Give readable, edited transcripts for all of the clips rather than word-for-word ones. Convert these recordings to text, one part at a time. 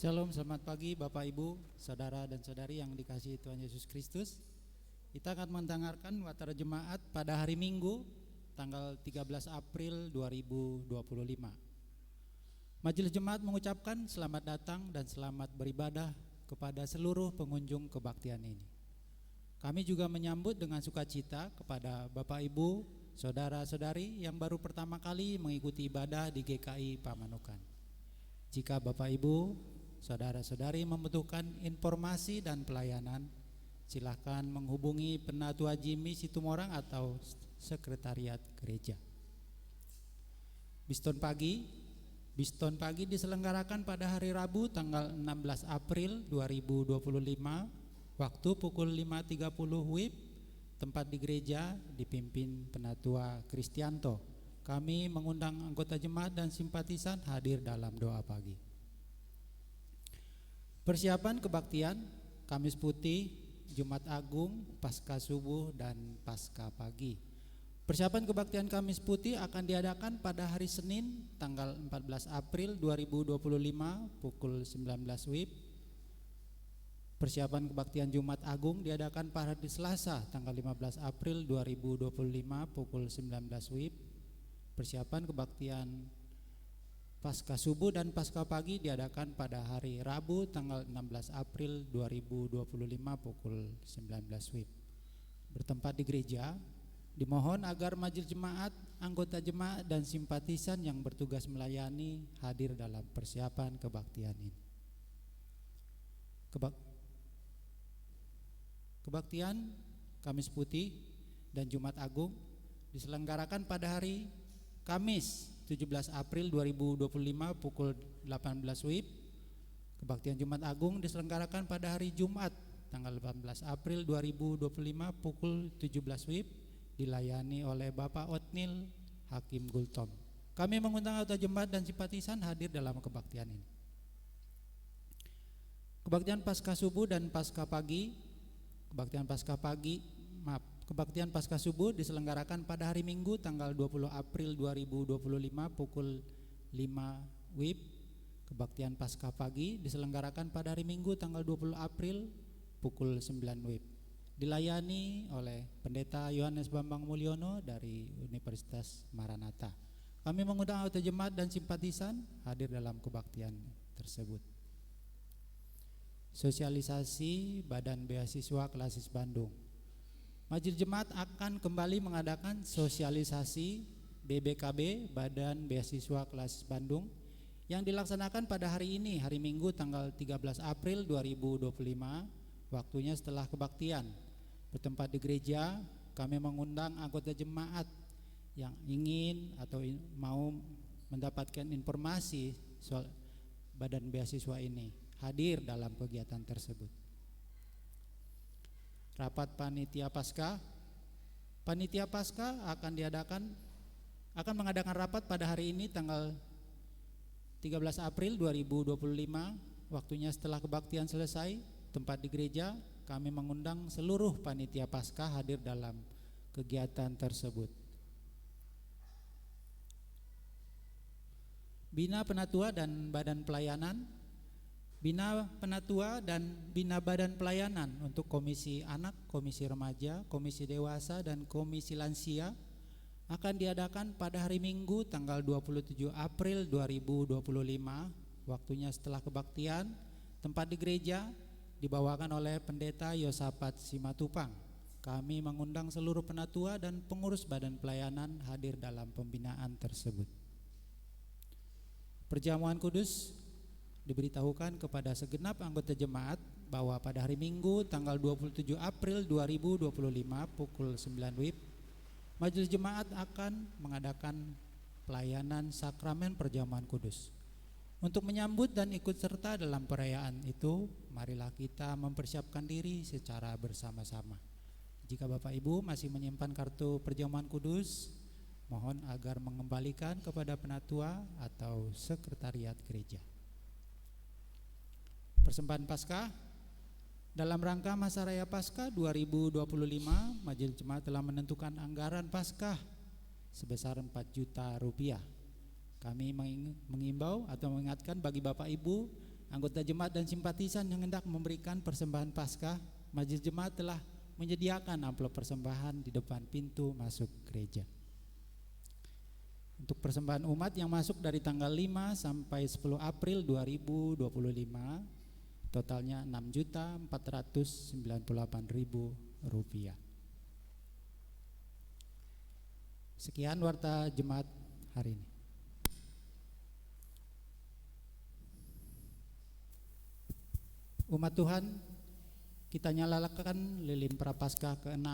Shalom, selamat pagi Bapak Ibu, saudara dan saudari yang dikasihi Tuhan Yesus Kristus. Kita akan mendengarkan Watara Jemaat pada hari Minggu tanggal 13 April 2025. Majelis Jemaat mengucapkan selamat datang dan selamat beribadah kepada seluruh pengunjung kebaktian ini. Kami juga menyambut dengan sukacita kepada Bapak Ibu, saudara-saudari yang baru pertama kali mengikuti ibadah di GKI Pamanukan. Jika Bapak Ibu, saudara-saudari membutuhkan informasi dan pelayanan, silakan menghubungi Penatua Jimmy Situmorang atau Sekretariat Gereja. Biston pagi diselenggarakan pada hari Rabu tanggal 16 April 2025, waktu pukul 5.30 WIB, tempat di gereja dipimpin Penatua Kristianto. Kami mengundang anggota jemaat dan simpatisan hadir dalam doa pagi. Persiapan kebaktian Kamis Putih, Jumat Agung, Paskah Subuh, dan Paskah Pagi. Persiapan kebaktian Kamis Putih akan diadakan pada hari Senin tanggal 14 April 2025 pukul 19 WIB. Persiapan kebaktian Jumat Agung diadakan pada hari Selasa tanggal 15 April 2025 pukul 19 WIB. Persiapan kebaktian Paskah Subuh dan Paskah Pagi diadakan pada hari Rabu tanggal 16 April 2025 pukul 19 WIB. Bertempat di gereja, dimohon agar majelis jemaat, anggota jemaat dan simpatisan yang bertugas melayani hadir dalam persiapan kebaktian ini. Kebaktian Kamis Putih dan Jumat Agung diselenggarakan pada hari Kamis 17 April 2025 pukul 18 WIB. Kebaktian Jumat Agung diselenggarakan pada hari Jumat tanggal 18 April 2025 pukul 17 WIB, dilayani oleh Bapak Otnil Hakim Gultom. Kami mengundang anggota jemaat dan simpatisan hadir dalam kebaktian ini. Kebaktian Paskah Subuh dan Paskah Pagi. Kebaktian Paskah Subuh diselenggarakan pada hari Minggu tanggal 20 April 2025 pukul 5 WIB. Kebaktian Paskah Pagi diselenggarakan pada hari Minggu tanggal 20 April pukul 9 WIB, dilayani oleh Pendeta Yohanes Bambang Mulyono dari Universitas Maranatha. Kami mengundang anggota jemaat dan simpatisan hadir dalam kebaktian tersebut. Sosialisasi Badan Beasiswa Klasis Bandung. Majelis Jemaat akan kembali mengadakan sosialisasi BBKB Badan Beasiswa Klasis Bandung yang dilaksanakan pada hari ini, hari Minggu tanggal 13 April 2025, waktunya setelah kebaktian. Bertempat di gereja, kami mengundang anggota jemaat yang ingin atau mau mendapatkan informasi soal Badan Beasiswa ini hadir dalam kegiatan tersebut. Rapat Panitia Paskah. Panitia Paskah akan mengadakan rapat pada hari ini tanggal 13 April 2025, waktunya setelah kebaktian selesai. Tempat di gereja, kami mengundang seluruh Panitia Paskah hadir dalam kegiatan tersebut. Bina Penatua dan Badan Pelayanan. Bina Penatua dan Bina Badan Pelayanan untuk Komisi Anak, Komisi Remaja, Komisi Dewasa, dan Komisi Lansia akan diadakan pada hari Minggu tanggal 27 April 2025, waktunya setelah kebaktian. Tempat di gereja dibawakan oleh Pendeta Yosafat Simatupang. Kami mengundang seluruh penatua dan pengurus badan pelayanan hadir dalam pembinaan tersebut. Perjamuan kudus diberitahukan kepada segenap anggota jemaat bahwa pada hari Minggu tanggal 27 April 2025 pukul 9 WIB, majelis jemaat akan mengadakan pelayanan sakramen perjamuan kudus. Untuk menyambut dan ikut serta dalam perayaan itu, marilah kita mempersiapkan diri secara bersama-sama. Jika Bapak Ibu masih menyimpan kartu perjamuan kudus, mohon agar mengembalikan kepada penatua atau sekretariat gereja. Persembahan Paskah. Dalam rangka Masa Raya Paskah 2025, Majelis Jemaat telah menentukan anggaran Paskah sebesar 4 juta rupiah. Kami mengimbau atau mengingatkan bagi Bapak Ibu anggota jemaat dan simpatisan yang hendak memberikan persembahan Paskah, majelis jemaat telah menyediakan amplop persembahan di depan pintu masuk gereja. Untuk persembahan umat yang masuk dari tanggal 5 sampai 10 April 2025 totalnya Rp6.498.000. Sekian warta jemaat hari ini. Umat Tuhan, kita nyalakan lilin Prapaskah ke-6.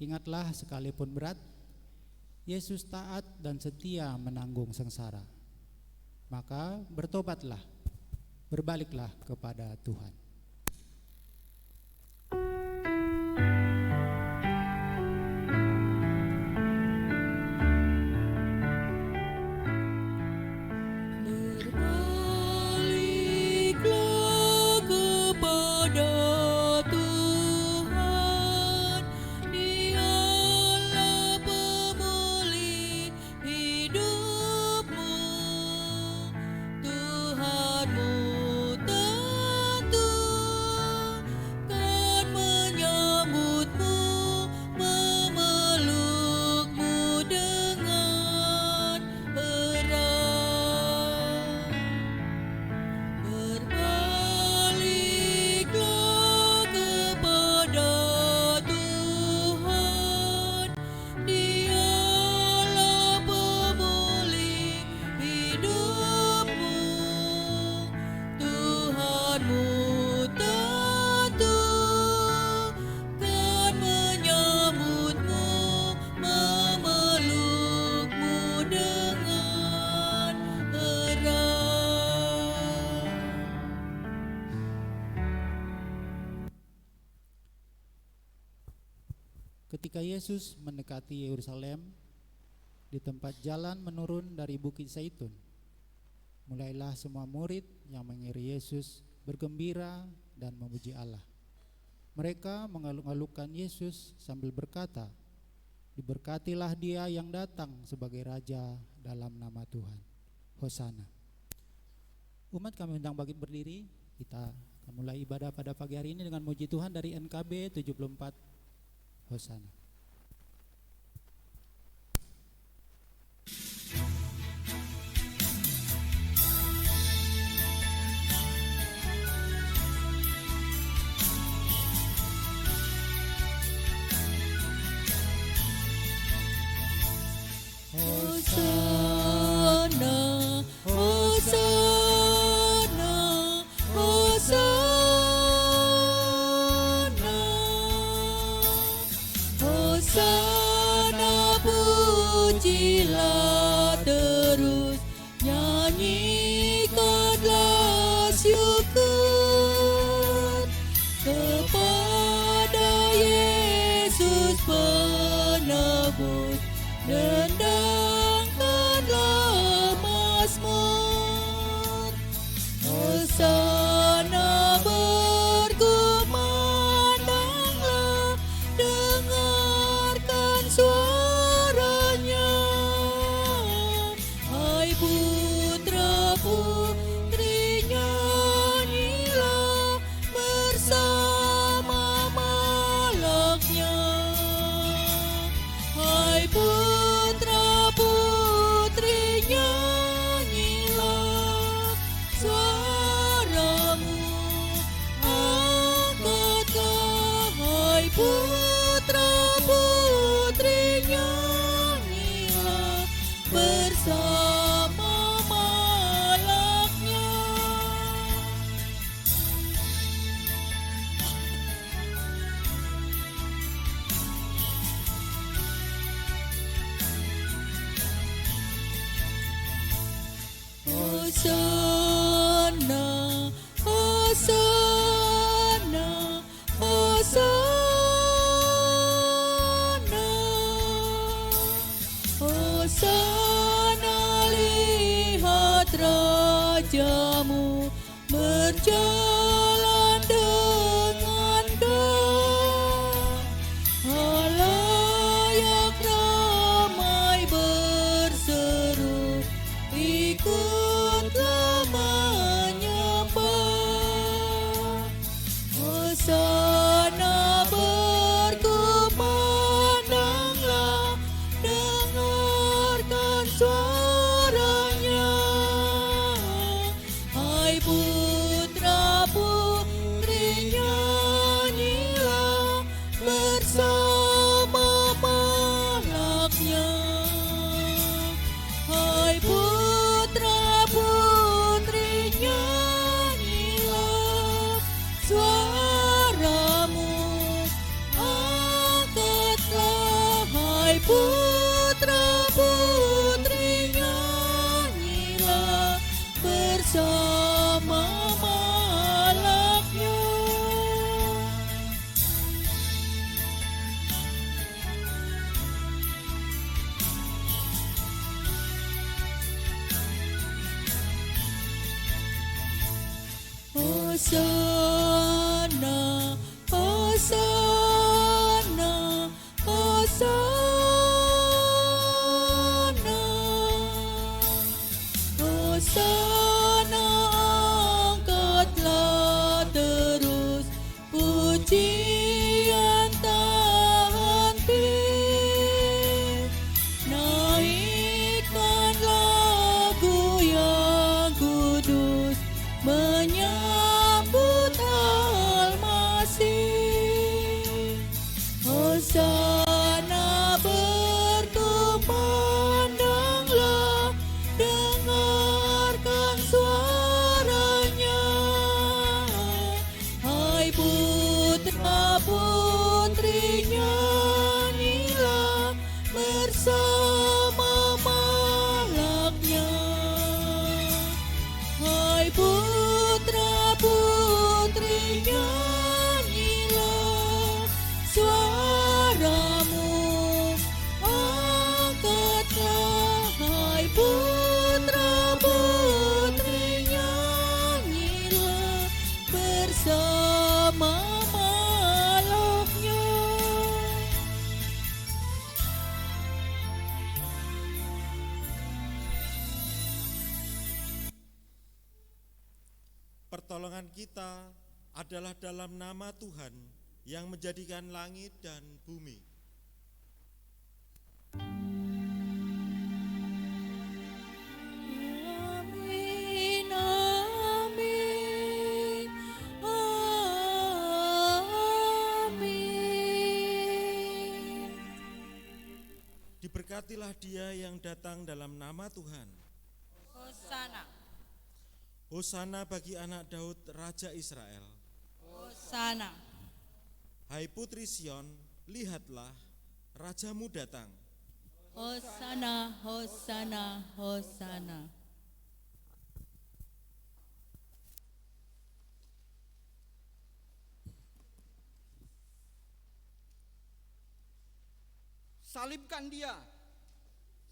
Ingatlah, sekalipun berat, Yesus taat dan setia menanggung sengsara. Maka bertobatlah, berbaliklah kepada Tuhan. Ketika Yesus mendekati Yerusalem, di tempat jalan menurun dari Bukit Zaitun, mulailah semua murid yang mengikuti Yesus bergembira dan memuji Allah. Mereka mengaluk-alukkan Yesus sambil berkata, "Diberkatilah Dia yang datang sebagai Raja dalam nama Tuhan. Hosana." Umat kami undang bangkit berdiri. Kita akan mulai ibadah pada pagi hari ini dengan muji Tuhan dari NKB 74. Hosana. Hosana, Hosana, Hosana, Hosana, pujilah terus, nyanyikanlah syukur kepada Yesus penebus. Dendangkanlah mazmur, Hosana, berkumandanglah, dengarkan suaranya. Hai putra putri, nyanyilah bersama malaknya. Hai putra putri, nyanyilah suaramu, angkatlah. Hai putra putri, nyanyilah bersama malaknya. Hosana, Hosana, Hosana, Hosana, lihat Rajamu berjalan dengan gagah. Halayak ramai berseru, ikutlah menyanyi. putra-putri nyanyilah bersama malaknya. Hosana, Hosana, Hosana, Hosana, angkatlah terus pujian tak henti, naikkan lagu yang kudus menyambut Al-Masih. Hosana berkumandanglah, dengarkan suaranya. Hai putra-putri nyanyilah bersama malaknya. Hai putra-putri nyanyilah suaramu, angkatlah. Hai putra-putri nyanyilah bersama malaknya. Pertolongan kita adalah dalam nama Tuhan yang menjadikan langit dan bumi. Amin, amin, amin. Diberkatilah dia yang datang dalam nama Tuhan. Hosana, Hosana bagi anak Daud, Raja Israel. Hosana, Hai putri Sion, lihatlah, Rajamu datang. Hosana, Hosana, Hosana. Salibkan dia,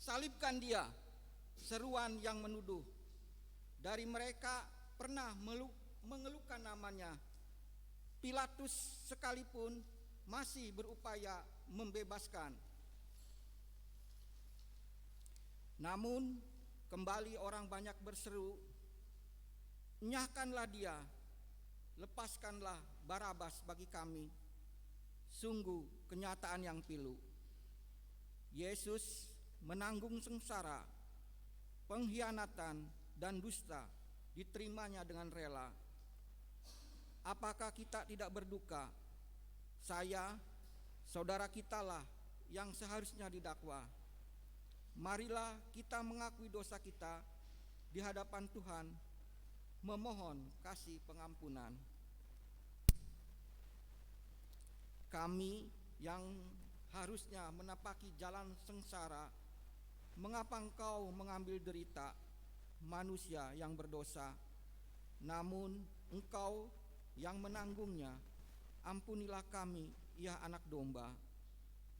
salibkan dia, seruan yang menuduh. Dari mereka pernah mengeluhkan namanya. Pilatus sekalipun masih berupaya membebaskan. Namun kembali orang banyak berseru, "Nyahkanlah dia, lepaskanlah Barabas bagi kami." Sungguh kenyataan yang pilu. Yesus menanggung sengsara, pengkhianatan dan dusta diterimanya dengan rela. Apakah kita tidak berduka? Saya, saudara kitalah yang seharusnya didakwa. Marilah kita mengakui dosa kita di hadapan Tuhan, memohon kasih pengampunan. Kami yang harusnya menapaki jalan sengsara, mengapa engkau mengambil derita manusia yang berdosa? Namun engkau yang menanggungnya, ampunilah kami, ya anak domba.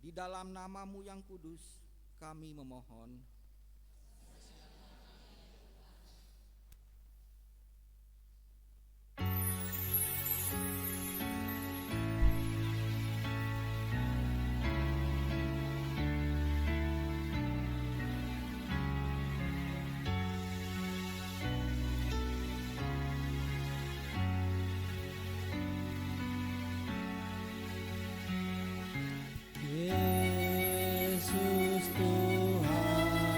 Di dalam namamu yang kudus kami memohon. Yesus Tuhan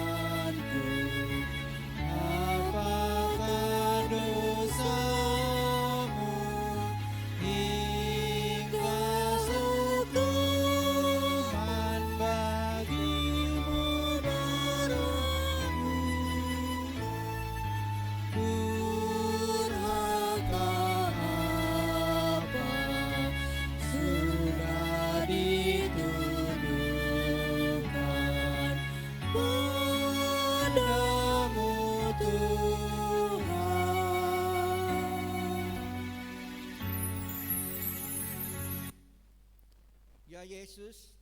Yesus,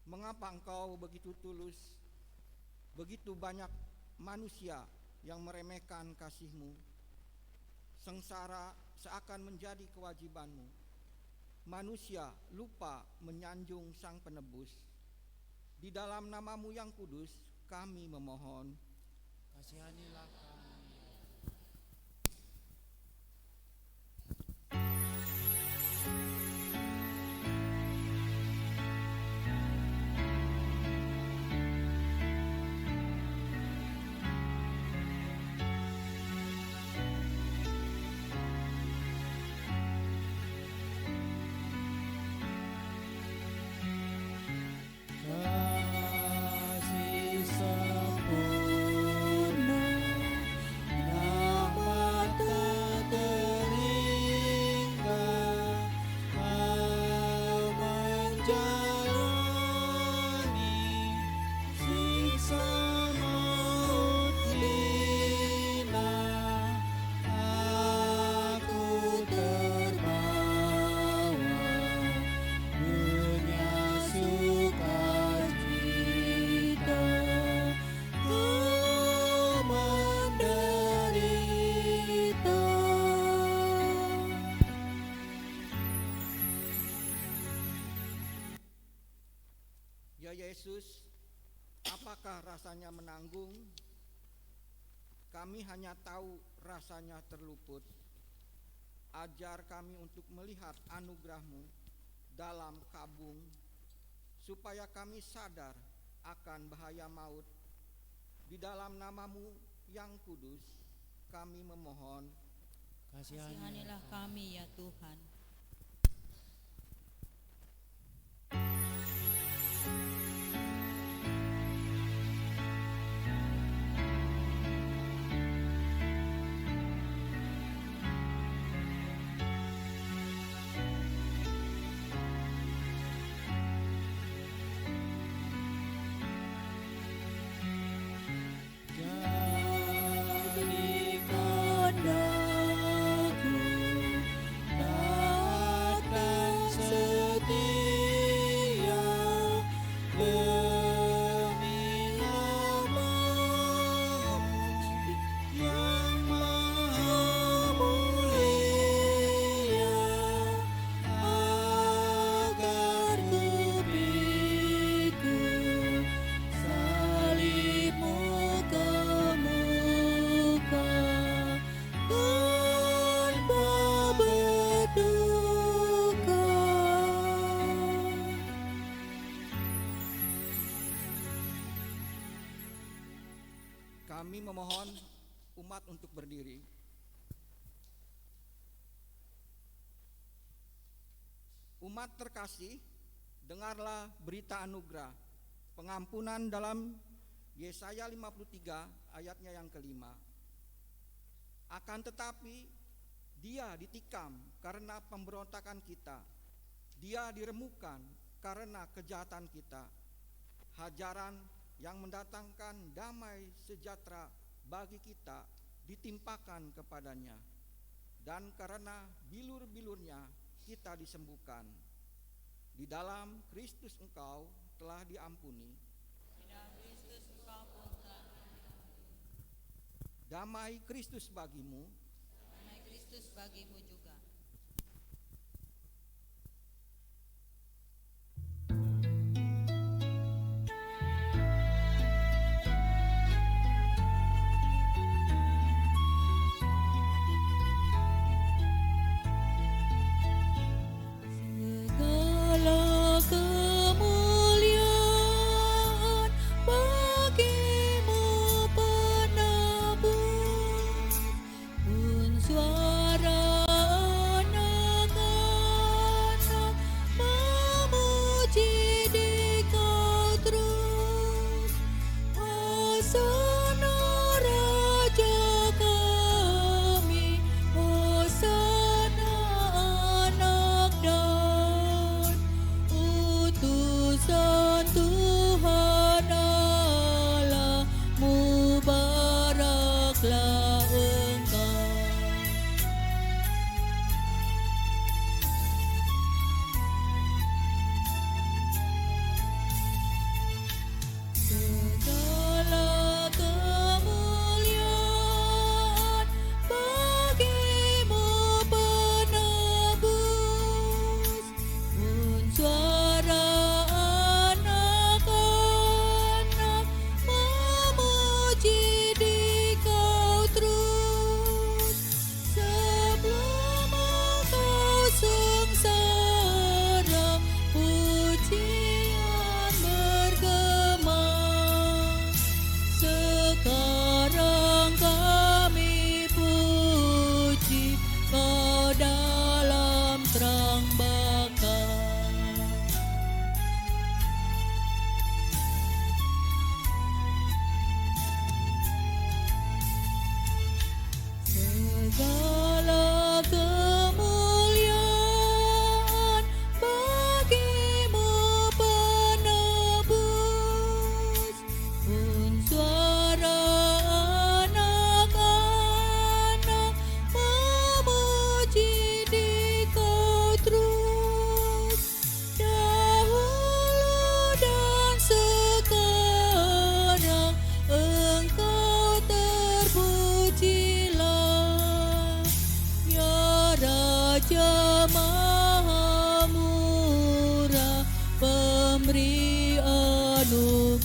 mengapa Engkau begitu tulus, begitu banyak manusia yang meremehkan kasih-Mu? Sengsara seakan menjadi kewajiban-Mu. Manusia lupa menyanjung Sang Penebus. Di dalam nama-Mu yang kudus, kami memohon. Kasihanilah kami. Kasih sempurna, rahmat tak terhingga, Kau menjalani siksa maut hina. Aku terbawa dunia sukacita, Kau menderita. Ya Yesus, apakah rasanya menanggung? Kami hanya tahu rasanya terluput. Ajar kami untuk melihat anugerah-Mu dalam kabung, supaya kami sadar akan bahaya maut. Di dalam nama-Mu yang kudus, kami memohon. Kasihanilah kami ya Tuhan. Jadi kehendakmu taat dan setia demi nama-Mu yang maha mulia, agar ku pikul salib-Mu ke muka tanpa berduka. Kami memohon umat untuk berdiri. Umat terkasih, dengarlah berita anugerah, pengampunan dalam Yesaya 53 ayatnya yang kelima. Akan tetapi Dia ditikam karena pemberontakan kita, Dia diremukkan karena kejahatan kita. Hajaran yang mendatangkan damai sejahtera bagi kita ditimpakan kepadanya, dan karena bilur-bilurnya kita disembuhkan. Di dalam Kristus engkau telah diampuni. Damai Kristus bagimu. Damai Kristus bagimu juga. Segala kemuliaan bagimu penebus, pun suara anak-anak memuji di Kau terus. Hosana Raja kami, Hosana anak dan utusan Tuhan Allah, mubaraklah Engkau.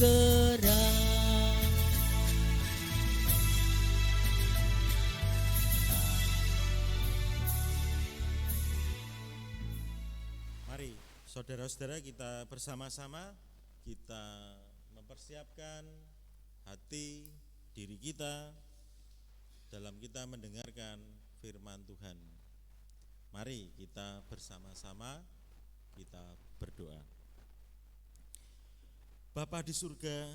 segera. Mari saudara-saudara kita bersama-sama kita mempersiapkan hati diri kita dalam kita mendengarkan firman Tuhan. Mari kita bersama-sama kita berdoa. Bapa di surga,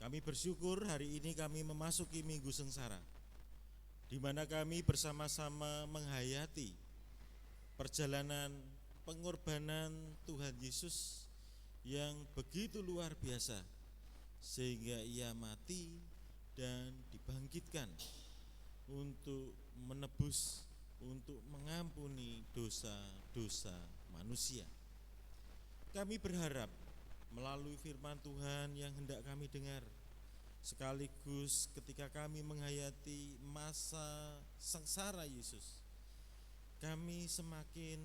kami bersyukur hari ini kami memasuki Minggu Sengsara, di mana kami bersama-sama menghayati perjalanan pengorbanan Tuhan Yesus yang begitu luar biasa, sehingga ia mati dan dibangkitkan untuk menebus, untuk mengampuni dosa-dosa manusia. Kami berharap melalui firman Tuhan yang hendak kami dengar, sekaligus ketika kami menghayati masa sengsara Yesus, kami semakin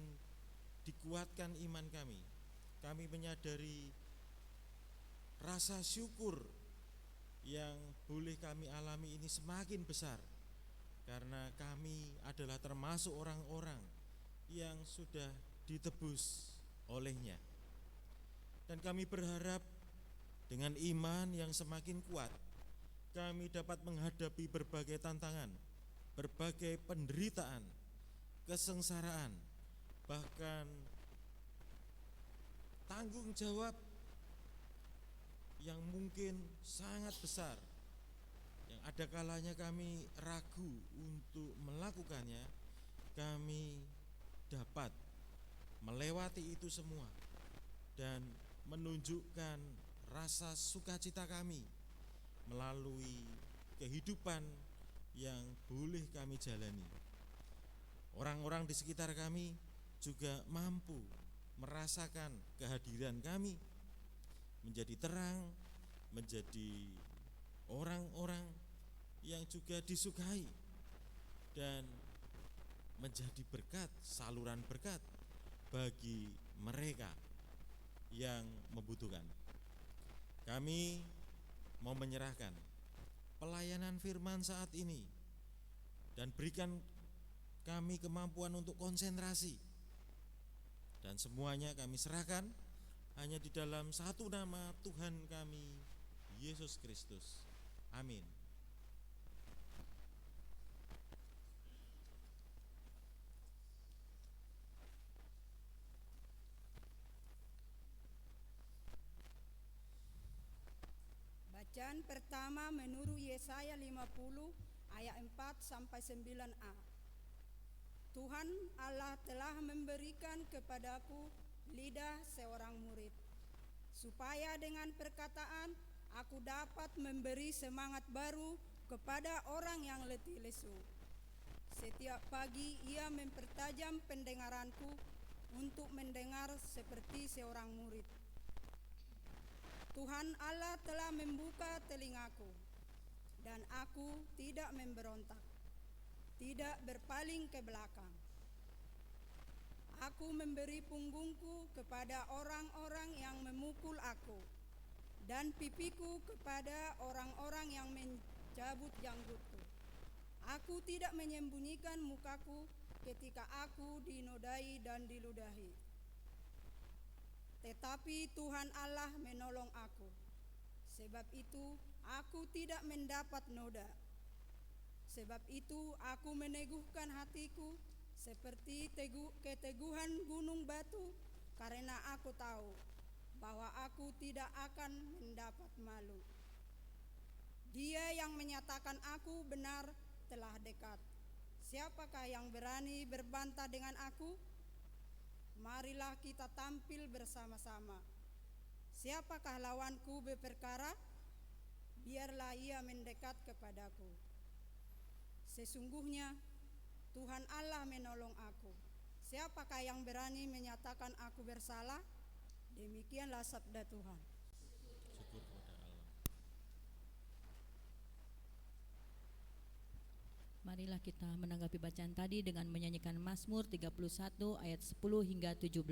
dikuatkan iman kami. Kami menyadari rasa syukur yang boleh kami alami ini semakin besar, karena kami adalah termasuk orang-orang yang sudah ditebus olehnya. Dan kami berharap dengan iman yang semakin kuat, kami dapat menghadapi berbagai tantangan, berbagai penderitaan, kesengsaraan, bahkan tanggung jawab yang mungkin sangat besar, yang ada kalanya kami ragu untuk melakukannya. Kami dapat melewati itu semua dan menunjukkan rasa sukacita kami melalui kehidupan yang boleh kami jalani. Orang-orang di sekitar kami juga mampu merasakan kehadiran kami, menjadi terang, menjadi orang-orang yang juga disukai dan menjadi berkat, saluran berkat bagi mereka yang membutuhkan. Kami mau menyerahkan pelayanan firman saat ini dan berikan kami kemampuan untuk konsentrasi, dan semuanya kami serahkan hanya di dalam satu nama Tuhan kami, Yesus Kristus. Amin. Bacaan pertama menurut Yesaya 50 ayat 4 sampai 9a. Tuhan Allah telah memberikan kepadaku lidah seorang murid, supaya dengan perkataan aku dapat memberi semangat baru kepada orang yang letih lesu. Setiap pagi ia mempertajam pendengaranku untuk mendengar seperti seorang murid. Tuhan Allah telah membuka telingaku, dan aku tidak memberontak, tidak berpaling ke belakang. Aku memberi punggungku kepada orang-orang yang memukul aku, dan pipiku kepada orang-orang yang mencabut janggutku. Aku tidak menyembunyikan mukaku ketika aku dinodai dan diludahi. Tetapi Tuhan Allah menolong aku. Sebab itu aku tidak mendapat noda. Sebab itu aku meneguhkan hatiku seperti keteguhan gunung batu, karena aku tahu bahwa aku tidak akan mendapat malu. Dia yang menyatakan aku benar telah dekat. Siapakah yang berani berbantah dengan aku? Marilah kita tampil bersama-sama. Siapakah lawanku berperkara? Biarlah ia mendekat kepadaku. Sesungguhnya Tuhan Allah menolong aku. Siapakah yang berani menyatakan aku bersalah? Demikianlah sabda Tuhan. Syukur kepada Allah. Marilah kita menanggapi bacaan tadi dengan menyanyikan Mazmur 31 ayat 10 hingga 17.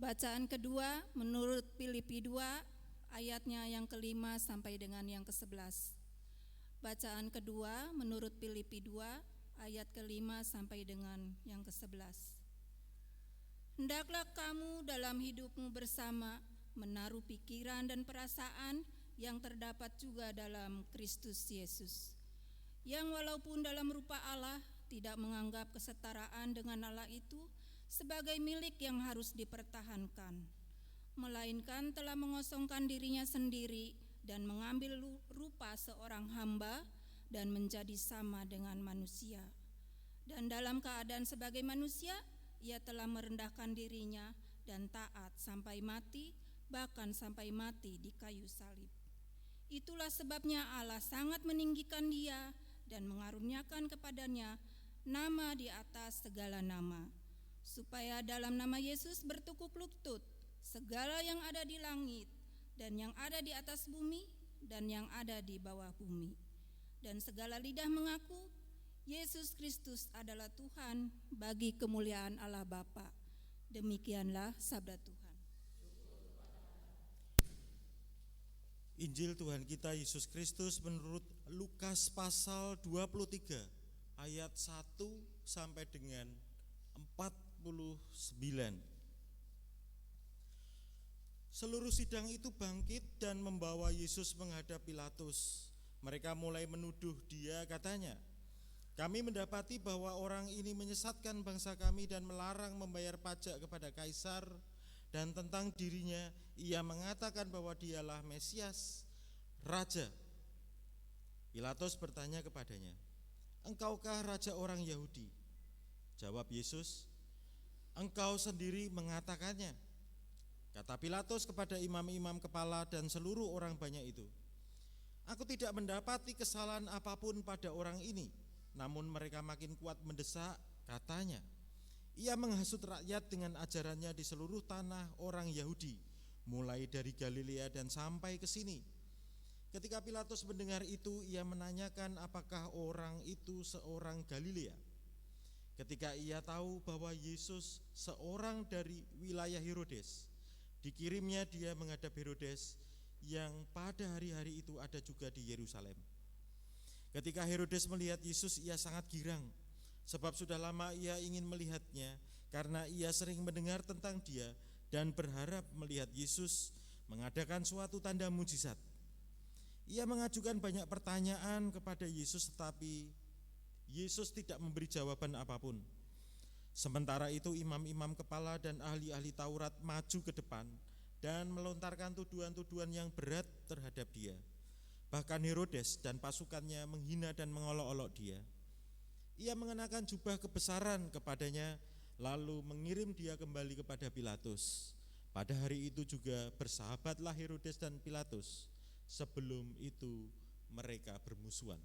Bacaan kedua menurut Filipi 2 ayatnya yang kelima sampai dengan yang ke-11. Bacaan kedua menurut Filipi 2 ayat kelima sampai dengan yang ke-11. Hendaklah kamu dalam hidupmu bersama menaruh pikiran dan perasaan yang terdapat juga dalam Kristus Yesus, yang walaupun dalam rupa Allah tidak menganggap kesetaraan dengan Allah itu sebagai milik yang harus dipertahankan, melainkan telah mengosongkan dirinya sendiri dan mengambil rupa seorang hamba dan menjadi sama dengan manusia. Dan dalam keadaan sebagai manusia, ia telah merendahkan dirinya dan taat sampai mati, bahkan sampai mati di kayu salib. Itulah sebabnya Allah sangat meninggikan dia dan mengaruniakan kepadanya nama di atas segala nama, supaya dalam nama Yesus bertukuk lutut segala yang ada di langit dan yang ada di atas bumi dan yang ada di bawah bumi, dan segala lidah mengaku Yesus Kristus adalah Tuhan bagi kemuliaan Allah Bapa. Demikianlah sabda Tuhan. Injil Tuhan kita Yesus Kristus menurut Lukas pasal 23 ayat 1 sampai dengan 49. Seluruh sidang itu bangkit dan membawa Yesus menghadap Pilatus. Mereka mulai menuduh dia, katanya, "Kami mendapati bahwa orang ini menyesatkan bangsa kami dan melarang membayar pajak kepada Kaisar, dan tentang dirinya ia mengatakan bahwa dialah Mesias, Raja." Pilatus bertanya kepadanya, "Engkaukah Raja orang Yahudi?" Jawab Yesus, "Engkau sendiri mengatakannya." Kata Pilatus kepada imam-imam kepala dan seluruh orang banyak itu, "Aku tidak mendapati kesalahan apapun pada orang ini." Namun mereka makin kuat mendesak, katanya, "Ia menghasut rakyat dengan ajarannya di seluruh tanah orang Yahudi, mulai dari Galilea dan sampai ke sini." Ketika Pilatus mendengar itu, ia menanyakan apakah orang itu seorang Galilea. Ketika ia tahu bahwa Yesus seorang dari wilayah Herodes, dikirimnya dia menghadap Herodes yang pada hari-hari itu ada juga di Yerusalem. Ketika Herodes melihat Yesus, ia sangat girang, sebab sudah lama ia ingin melihatnya, karena ia sering mendengar tentang dia dan berharap melihat Yesus mengadakan suatu tanda mujizat. Ia mengajukan banyak pertanyaan kepada Yesus, tetapi Yesus tidak memberi jawaban apapun. Sementara itu imam-imam kepala dan ahli-ahli Taurat maju ke depan dan melontarkan tuduhan-tuduhan yang berat terhadap dia. Bahkan Herodes dan pasukannya menghina dan mengolok-olok dia. Ia mengenakan jubah kebesaran kepadanya, lalu mengirim dia kembali kepada Pilatus. Pada hari itu juga bersahabatlah Herodes dan Pilatus. Sebelum itu mereka bermusuhan.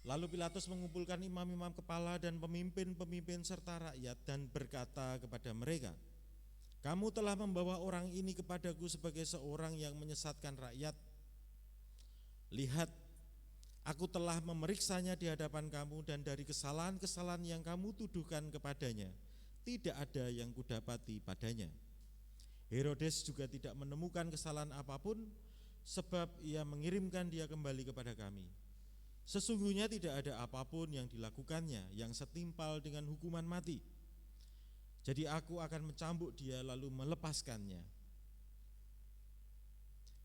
Lalu Pilatus mengumpulkan imam-imam kepala dan pemimpin-pemimpin serta rakyat dan berkata kepada mereka, "Kamu telah membawa orang ini kepadaku sebagai seorang yang menyesatkan rakyat. Lihat, aku telah memeriksanya di hadapan kamu, dan dari kesalahan-kesalahan yang kamu tuduhkan kepadanya, tidak ada yang kudapati padanya." Herodes juga tidak menemukan kesalahan apapun, sebab ia mengirimkan dia kembali kepada kami. Sesungguhnya tidak ada apapun yang dilakukannya yang setimpal dengan hukuman mati. Jadi aku akan mencambuk dia lalu melepaskannya.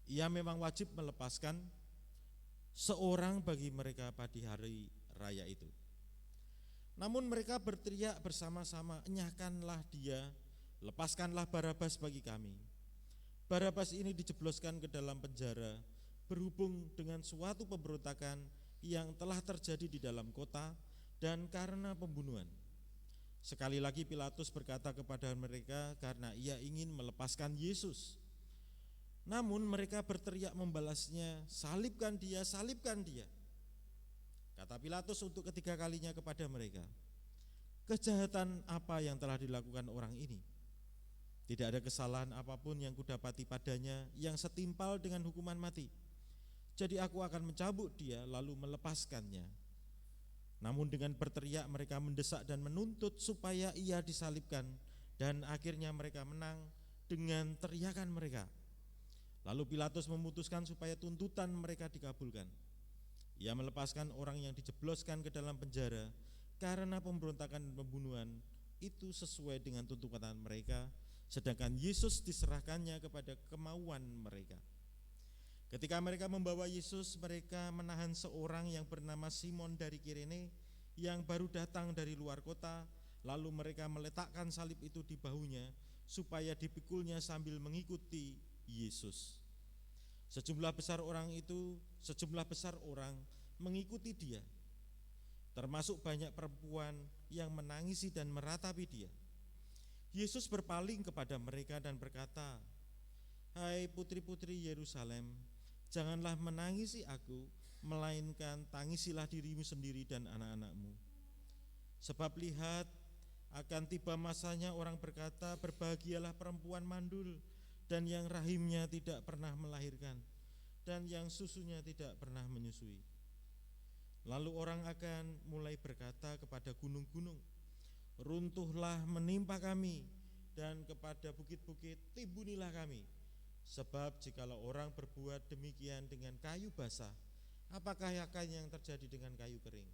Ia memang wajib melepaskan seorang bagi mereka pada hari raya itu. Namun mereka berteriak bersama-sama, "Enyahkanlah dia, lepaskanlah Barabas bagi kami." Barabas ini dijebloskan ke dalam penjara berhubung dengan suatu pemberontakan yang telah terjadi di dalam kota dan karena pembunuhan. Sekali lagi Pilatus berkata kepada mereka karena ia ingin melepaskan Yesus. Namun mereka berteriak membalasnya, "Salibkan dia, salibkan dia." Kata Pilatus untuk ketiga kalinya kepada mereka, "Kejahatan apa yang telah dilakukan orang ini? Tidak ada kesalahan apapun yang kudapati padanya yang setimpal dengan hukuman mati. Jadi aku akan mencambuk dia lalu melepaskannya." Namun dengan berteriak mereka mendesak dan menuntut supaya ia disalibkan dan akhirnya mereka menang dengan teriakan mereka. Lalu Pilatus memutuskan supaya tuntutan mereka dikabulkan. Ia melepaskan orang yang dijebloskan ke dalam penjara karena pemberontakan dan pembunuhan itu sesuai dengan tuntutan mereka, sedangkan Yesus diserahkannya kepada kemauan mereka. Ketika mereka membawa Yesus, mereka menahan seorang yang bernama Simon dari Kirene yang baru datang dari luar kota. Lalu mereka meletakkan salib itu di bahunya supaya dipikulnya sambil mengikuti Yesus. Sejumlah besar orang mengikuti dia, termasuk banyak perempuan yang menangisi dan meratapi dia. Yesus berpaling kepada mereka dan berkata, "Hai putri-putri Yerusalem, janganlah menangisi aku, melainkan tangisilah dirimu sendiri dan anak-anakmu. Sebab lihat, akan tiba masanya orang berkata, berbahagialah perempuan mandul dan yang rahimnya tidak pernah melahirkan dan yang susunya tidak pernah menyusui. Lalu orang akan mulai berkata kepada gunung-gunung, runtuhlah menimpa kami, dan kepada bukit-bukit timbunilah kami. Sebab jikalau orang berbuat demikian dengan kayu basah, apakah akan yang terjadi dengan kayu kering?"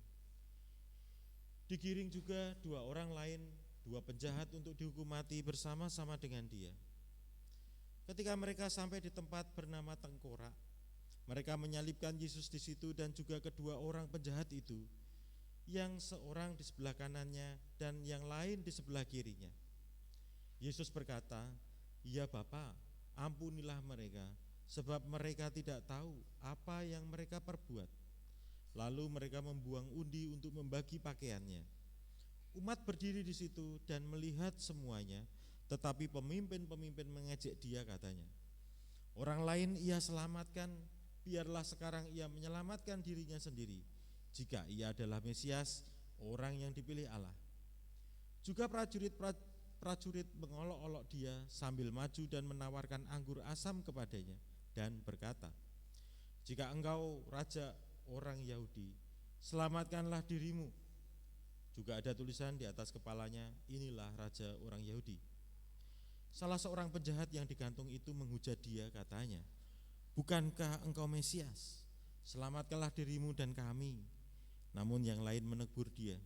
Digiring juga dua orang lain, dua penjahat untuk dihukum mati bersama-sama dengan dia. Ketika mereka sampai di tempat bernama Tengkorak, mereka menyalibkan Yesus di situ dan juga kedua orang penjahat itu, yang seorang di sebelah kanannya dan yang lain di sebelah kirinya. Yesus berkata, "Ya Bapa, ampunilah mereka, sebab mereka tidak tahu apa yang mereka perbuat." Lalu mereka membuang undi untuk membagi pakaiannya. Umat berdiri di situ dan melihat semuanya, tetapi pemimpin-pemimpin mengejek dia, katanya, "Orang lain ia selamatkan, biarlah sekarang ia menyelamatkan dirinya sendiri, jika ia adalah Mesias, orang yang dipilih Allah." Juga prajurit mengolok-olok dia sambil maju dan menawarkan anggur asam kepadanya dan berkata, "Jika engkau raja orang Yahudi, selamatkanlah dirimu." Juga ada tulisan di atas kepalanya, "Inilah raja orang Yahudi." Salah seorang penjahat yang digantung itu menghujat dia, katanya, "Bukankah engkau Mesias? Selamatkanlah dirimu dan kami." Namun yang lain menegur dia,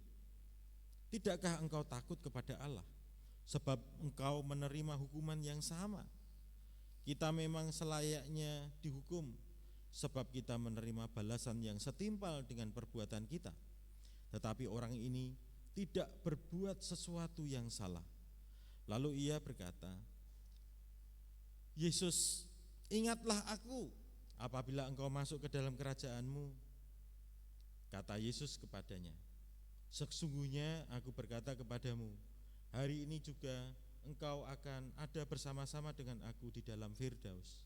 "Tidakkah engkau takut kepada Allah, sebab engkau menerima hukuman yang sama? Kita memang selayaknya dihukum, sebab kita menerima balasan yang setimpal dengan perbuatan kita. Tetapi orang ini tidak berbuat sesuatu yang salah." Lalu ia berkata, "Yesus, ingatlah aku apabila engkau masuk ke dalam kerajaanmu." Kata Yesus kepadanya, "Sesungguhnya aku berkata kepadamu, hari ini juga engkau akan ada bersama-sama dengan aku di dalam Firdaus."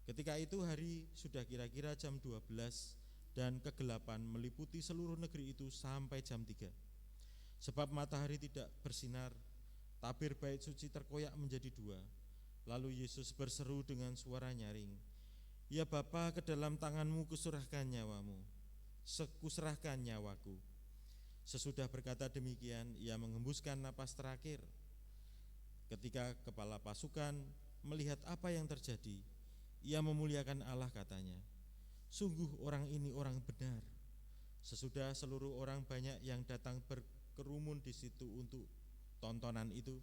Ketika itu hari sudah kira-kira jam 12 dan kegelapan meliputi seluruh negeri itu sampai jam 3. Sebab matahari tidak bersinar, tabir bait suci terkoyak menjadi 2. Lalu Yesus berseru dengan suara nyaring, "Ya Bapa, ke dalam tanganmu kuserahkan nyawamu, kuserahkan nyawaku." Sesudah berkata demikian, ia mengembuskan napas terakhir. Ketika kepala pasukan melihat apa yang terjadi, ia memuliakan Allah, katanya, "Sungguh orang ini orang benar." Sesudah seluruh orang banyak yang datang berkerumun di situ untuk tontonan itu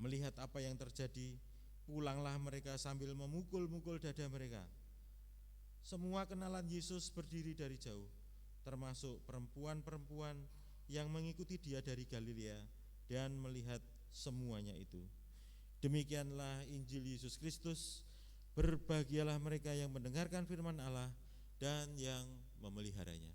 melihat apa yang terjadi, pulanglah mereka sambil memukul-mukul dada mereka. Semua kenalan Yesus berdiri dari jauh, termasuk perempuan-perempuan yang mengikuti dia dari Galilea dan melihat semuanya itu. Demikianlah Injil Yesus Kristus. Berbahagialah mereka yang mendengarkan firman Allah dan yang memeliharanya.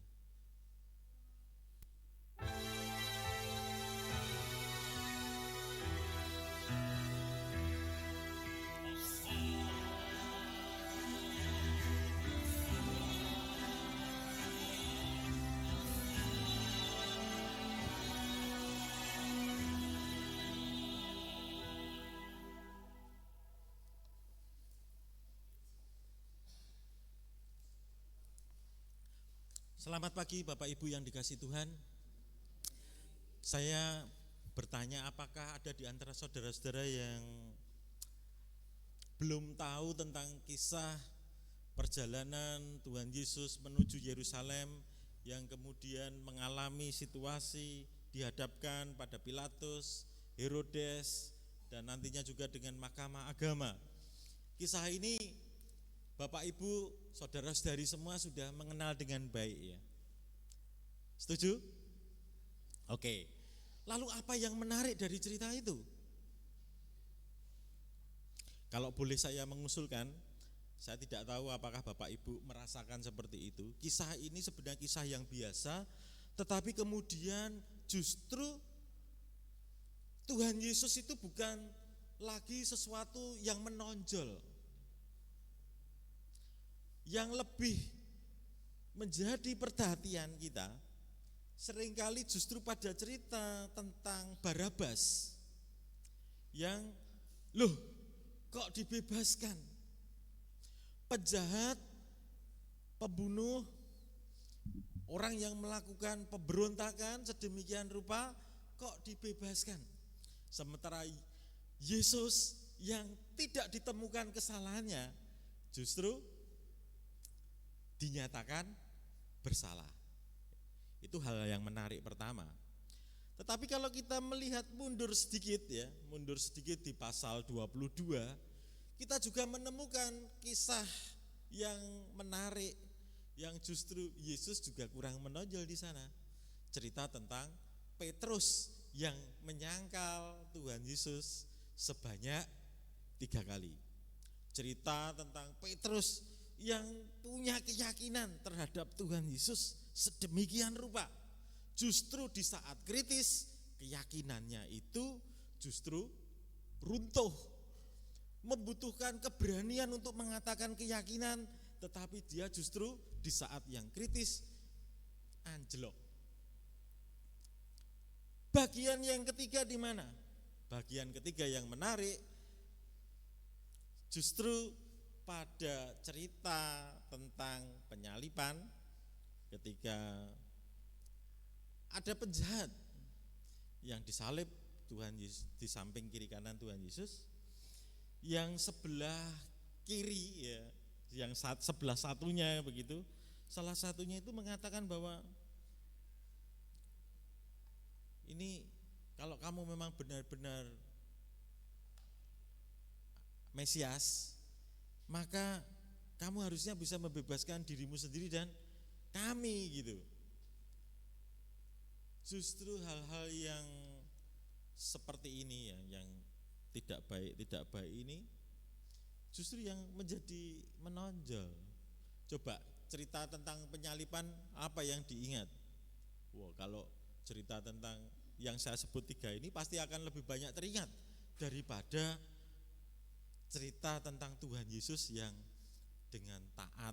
Selamat pagi Bapak Ibu yang dikasihi Tuhan. Saya bertanya apakah ada di antara saudara-saudara yang belum tahu tentang kisah perjalanan Tuhan Yesus menuju Yerusalem yang kemudian mengalami situasi dihadapkan pada Pilatus, Herodes, dan nantinya juga dengan mahkamah agama. Kisah ini Bapak Ibu, saudara-saudari semua sudah mengenal dengan baik ya. Setuju? Oke. Lalu apa yang menarik dari cerita itu? Kalau boleh saya mengusulkan, saya tidak tahu apakah Bapak Ibu merasakan seperti itu. Kisah ini sebenarnya kisah yang biasa, tetapi kemudian justru Tuhan Yesus itu bukan lagi sesuatu yang menonjol. Yang lebih menjadi perhatian kita seringkali justru pada cerita tentang Barabas yang loh kok dibebaskan, penjahat, pembunuh, orang yang melakukan pemberontakan sedemikian rupa kok dibebaskan, sementara Yesus yang tidak ditemukan kesalahannya justru dinyatakan bersalah. Itu hal yang menarik pertama. Tetapi kalau kita melihat mundur sedikit di pasal 22, kita juga menemukan kisah yang menarik yang justru Yesus juga kurang menonjol di sana. Cerita tentang Petrus yang menyangkal Tuhan Yesus sebanyak 3 kali. Cerita tentang Petrus yang punya keyakinan terhadap Tuhan Yesus sedemikian rupa. Justru di saat kritis keyakinannya itu justru runtuh. Membutuhkan keberanian untuk mengatakan keyakinan, tetapi dia justru di saat yang kritis anjlok. Bagian yang ketiga di mana? Bagian ketiga yang menarik justru pada cerita tentang penyaliban ketika ada penjahat yang disalib Tuhan Yesus di samping kiri kanan Tuhan Yesus, yang sebelah kiri ya, yang sebelah satunya begitu, salah satunya itu mengatakan bahwa ini kalau kamu memang benar-benar Mesias, maka kamu harusnya bisa membebaskan dirimu sendiri dan kami gitu. Justru hal-hal yang seperti ini ya, yang tidak baik ini justru yang menjadi menonjol. Coba cerita tentang penyaliban apa yang diingat? Wow, kalau cerita tentang yang saya sebut 3 ini pasti akan lebih banyak teringat daripada cerita tentang Tuhan Yesus yang dengan taat,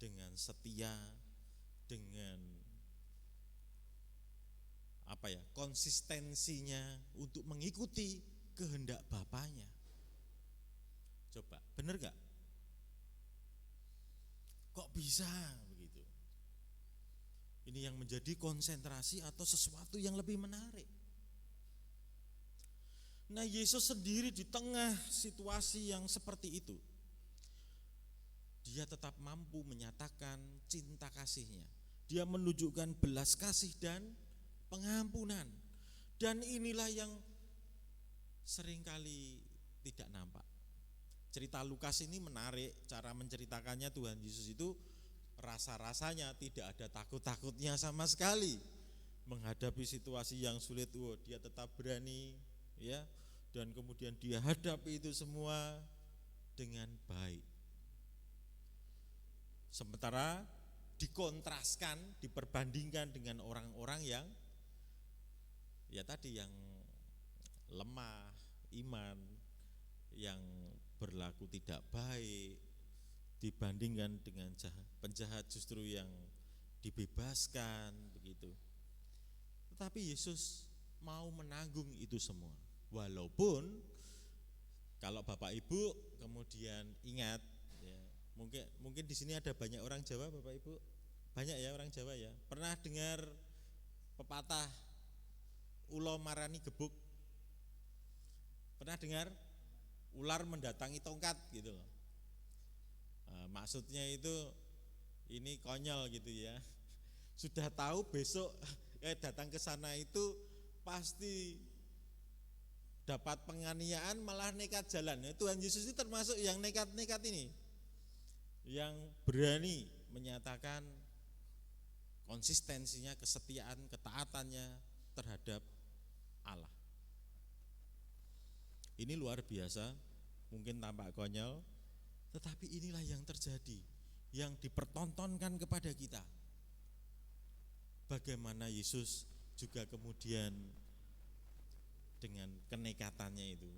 dengan setia, dengan konsistensinya untuk mengikuti kehendak Bapaknya. Coba, benar gak? Kok bisa begitu? Ini yang menjadi konsentrasi atau sesuatu yang lebih menarik. Nah, Yesus sendiri di tengah situasi yang seperti itu, dia tetap mampu menyatakan cinta kasihnya. Dia menunjukkan belas kasih dan pengampunan. Dan inilah yang seringkali tidak nampak. Cerita Lukas ini menarik, cara menceritakannya Tuhan Yesus itu rasa-rasanya tidak ada takut-takutnya sama sekali. Menghadapi situasi yang sulit, dia tetap berani ya, dan kemudian dia hadapi itu semua dengan baik. Sementara dikontraskan, diperbandingkan dengan orang-orang yang ya tadi yang lemah iman, yang berlaku tidak baik, dibandingkan dengan penjahat justru yang dibebaskan begitu. Tetapi Yesus mau menanggung itu semua. Walaupun kalau Bapak Ibu kemudian ingat ya, mungkin di sini ada banyak orang Jawa, Bapak Ibu. Banyak ya orang Jawa ya. Pernah dengar pepatah ulo marani gebuk. Pernah dengar? Ular mendatangi tongkat gitu loh. Maksudnya itu ini konyol gitu ya. Sudah tahu besok datang ke sana itu pasti dapat penganiayaan, malah nekat jalan. Tuhan Yesus itu termasuk yang nekat-nekat ini, yang berani menyatakan konsistensinya, kesetiaan, ketaatannya terhadap Allah. Ini luar biasa, mungkin tampak konyol, tetapi inilah yang terjadi, yang dipertontonkan kepada kita. Bagaimana Yesus juga kemudian dengan kenekatannya itu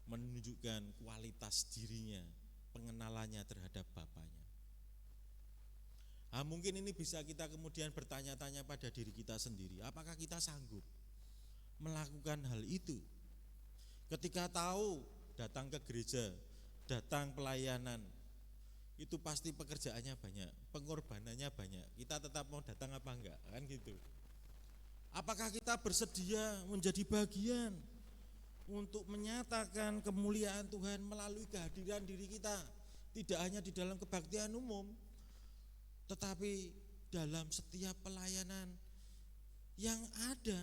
menunjukkan kualitas dirinya, pengenalannya terhadap Bapaknya. Mungkin ini bisa kita kemudian bertanya-tanya pada diri kita sendiri, apakah kita sanggup melakukan hal itu? Ketika tahu datang ke gereja, datang pelayanan, itu pasti pekerjaannya banyak, pengorbanannya banyak. Kita tetap mau datang apa enggak? Kan gitu. Apakah kita bersedia menjadi bagian untuk menyatakan kemuliaan Tuhan melalui kehadiran diri kita, tidak hanya di dalam kebaktian umum, tetapi dalam setiap pelayanan yang ada,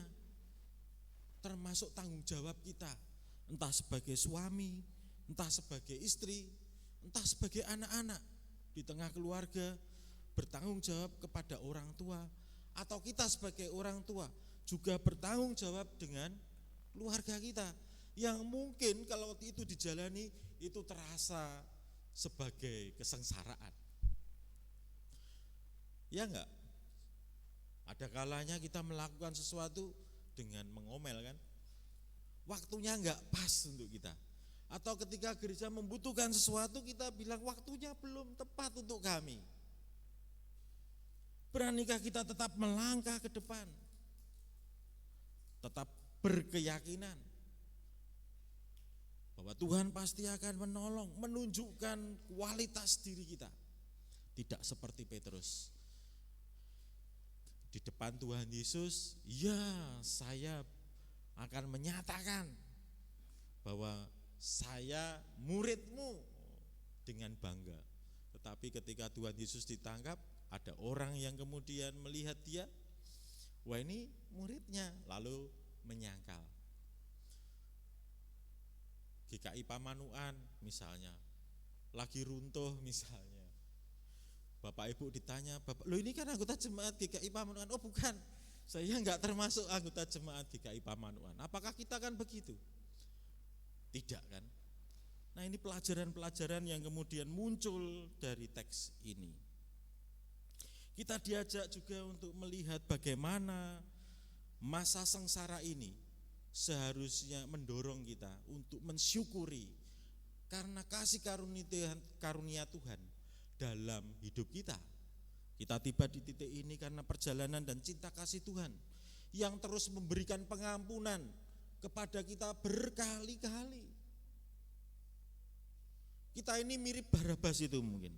termasuk tanggung jawab kita, entah sebagai suami, entah sebagai istri, entah sebagai anak-anak di tengah keluarga, bertanggung jawab kepada orang tua, atau kita sebagai orang tua juga bertanggung jawab dengan keluarga kita, yang mungkin kalau itu dijalani itu terasa sebagai kesengsaraan. Ya enggak? Ada kalanya kita melakukan sesuatu dengan mengomel kan, waktunya enggak pas untuk kita. Atau ketika gereja membutuhkan sesuatu, kita bilang waktunya belum tepat untuk kami. Beranikah kita tetap melangkah ke depan, tetap berkeyakinan bahwa Tuhan pasti akan menolong, menunjukkan kualitas diri kita. Tidak seperti Petrus di depan Tuhan Yesus, ya saya akan menyatakan bahwa saya muridmu dengan bangga. Tetapi ketika Tuhan Yesus ditangkap, ada orang yang kemudian melihat dia, wah ini muridnya, lalu menyangkal. GKI Pamanukan misalnya, lagi runtuh misalnya, Bapak Ibu ditanya, Bapak, lo ini kan anggota jemaat GKI Pamanukan. Oh bukan, saya enggak termasuk anggota jemaat GKI Pamanukan. Apakah kita kan begitu? Tidak kan? Nah ini pelajaran-pelajaran yang kemudian muncul dari teks ini. Kita diajak juga untuk melihat bagaimana masa sengsara ini seharusnya mendorong kita untuk mensyukuri karena kasih karunia Tuhan dalam hidup kita. Kita tiba di titik ini karena perjalanan dan cinta kasih Tuhan yang terus memberikan pengampunan kepada kita berkali-kali. Kita ini mirip Barabas itu mungkin,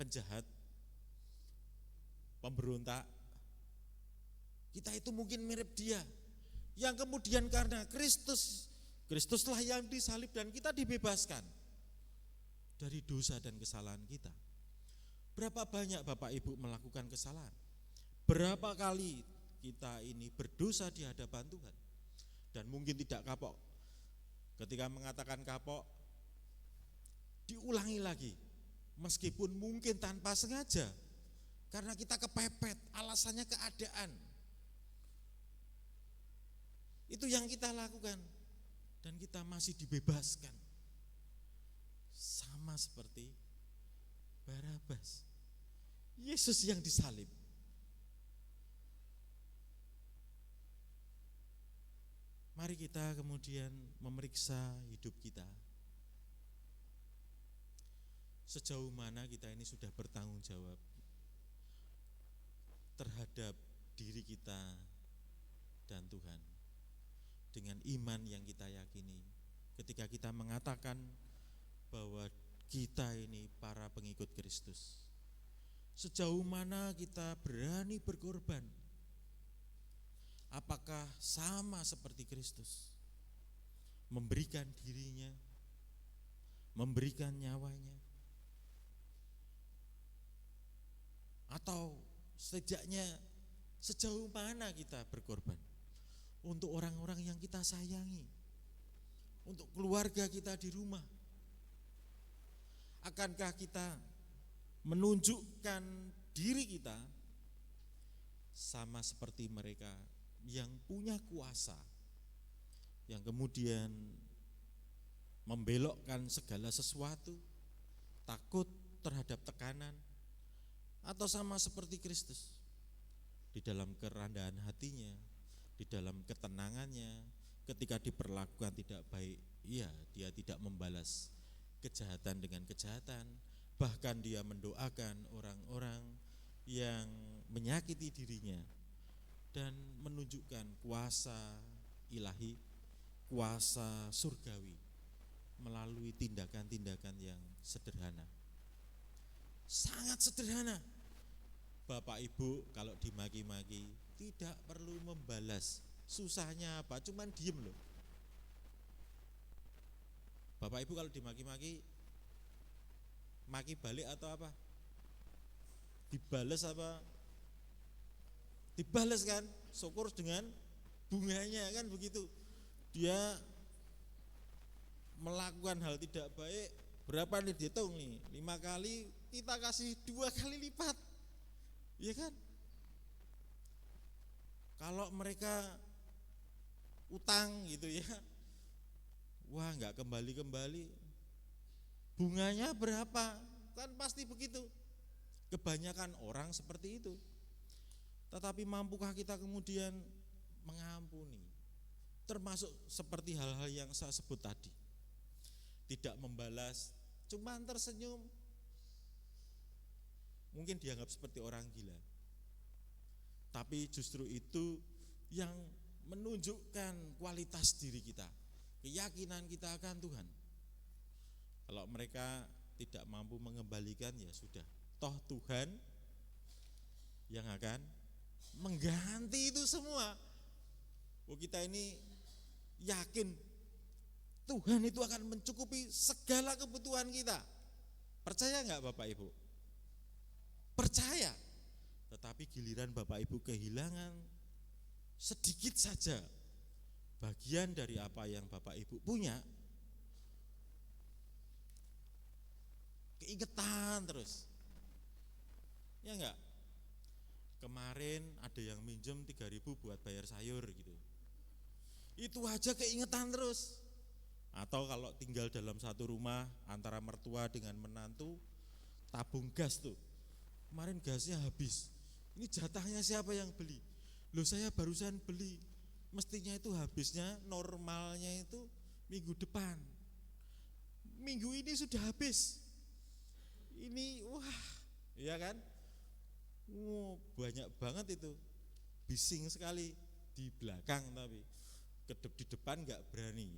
penjahat, pemberontak. Kita itu mungkin mirip dia, yang kemudian karena Kristuslah yang disalib dan kita dibebaskan dari dosa dan kesalahan kita. Berapa banyak Bapak Ibu melakukan kesalahan? Berapa kali kita ini berdosa di hadapan Tuhan dan mungkin tidak kapok. Ketika mengatakan kapok, diulangi lagi, meskipun mungkin tanpa sengaja, karena kita kepepet, alasannya keadaan. Itu yang kita lakukan dan kita masih dibebaskan. Sama seperti Barabas, Yesus yang disalib. Mari kita kemudian memeriksa hidup kita. Sejauh mana kita ini sudah bertanggung jawab terhadap diri kita dan Tuhan dengan iman yang kita yakini. Ketika kita mengatakan bahwa kita ini para pengikut Kristus, Sejauh mana kita berani berkorban? Apakah sama seperti Kristus? Memberikan dirinya, memberikan nyawanya? Atau setidaknya sejauh mana kita berkorban untuk orang-orang yang kita sayangi, untuk keluarga kita di rumah? Akankah kita menunjukkan diri kita sama seperti mereka yang punya kuasa, yang kemudian membelokkan segala sesuatu, takut terhadap tekanan, atau sama seperti Kristus di dalam kerendahan hatinya, di dalam ketenangannya, ketika diperlakukan tidak baik, iya, dia tidak membalas kejahatan dengan kejahatan, bahkan dia mendoakan orang-orang yang menyakiti dirinya dan menunjukkan kuasa ilahi, kuasa surgawi melalui tindakan-tindakan yang sederhana. Sangat sederhana. Bapak Ibu kalau dimaki-maki tidak perlu membalas. Susahnya apa? Cuman diem loh. Bapak Ibu kalau dimaki-maki, maki balik atau apa? Dibales apa? Dibales kan? Syukur dengan bunganya kan begitu. Dia melakukan hal tidak baik, berapa nih dihitung nih? 5 kali, kita kasih 2 kali lipat. Iya kan? Kalau mereka utang gitu ya, wah nggak kembali-kembali, bunganya berapa? Kan pasti begitu. Kebanyakan orang seperti itu. Tetapi mampukah kita kemudian mengampuni? Termasuk seperti hal-hal yang saya sebut tadi. Tidak membalas, cuman tersenyum. Mungkin dianggap seperti orang gila. Tapi justru itu yang menunjukkan kualitas diri kita, keyakinan kita akan Tuhan. Kalau mereka tidak mampu mengembalikan, ya sudah, toh Tuhan yang akan mengganti itu semua. Kita ini yakin Tuhan itu akan mencukupi segala kebutuhan kita. Percaya enggak Bapak Ibu? Percaya. Tetapi giliran Bapak Ibu kehilangan sedikit saja bagian dari apa yang Bapak Ibu punya, keingetan terus. Ya enggak? Kemarin ada yang minjem 3.000 buat bayar sayur gitu. Itu aja keingetan terus. Atau kalau tinggal dalam satu rumah antara mertua dengan menantu, tabung gas tuh. Kemarin gasnya habis. Ini jatahnya siapa yang beli? Loh saya barusan beli. Mestinya itu habisnya normalnya itu minggu depan. Minggu ini sudah habis. Ini wah, ya kan? Banyak banget itu. Bising sekali di belakang tapi di depan enggak berani.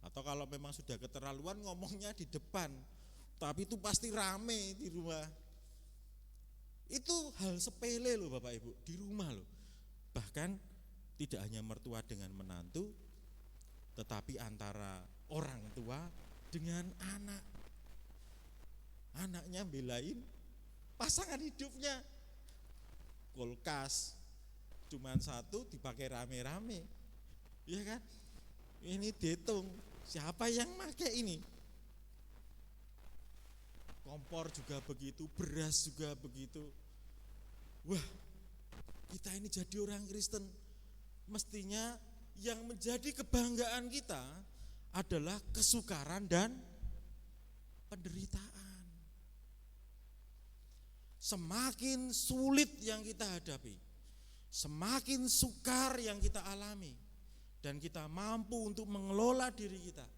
Atau kalau memang sudah keterlaluan ngomongnya di depan, tapi itu pasti rame di rumah. Itu hal sepele loh Bapak Ibu, di rumah loh. Bahkan tidak hanya mertua dengan menantu, tetapi antara orang tua dengan anak. Anaknya belain pasangan hidupnya. Kulkas cuman satu dipakai rame-rame. Iya kan? Ini dihitung siapa yang pakai ini. Kompor juga begitu, beras juga begitu. Wah, kita ini jadi orang Kristen, mestinya yang menjadi kebanggaan kita adalah kesukaran dan penderitaan. Semakin sulit yang kita hadapi, semakin sukar yang kita alami, dan kita mampu untuk mengelola diri kita,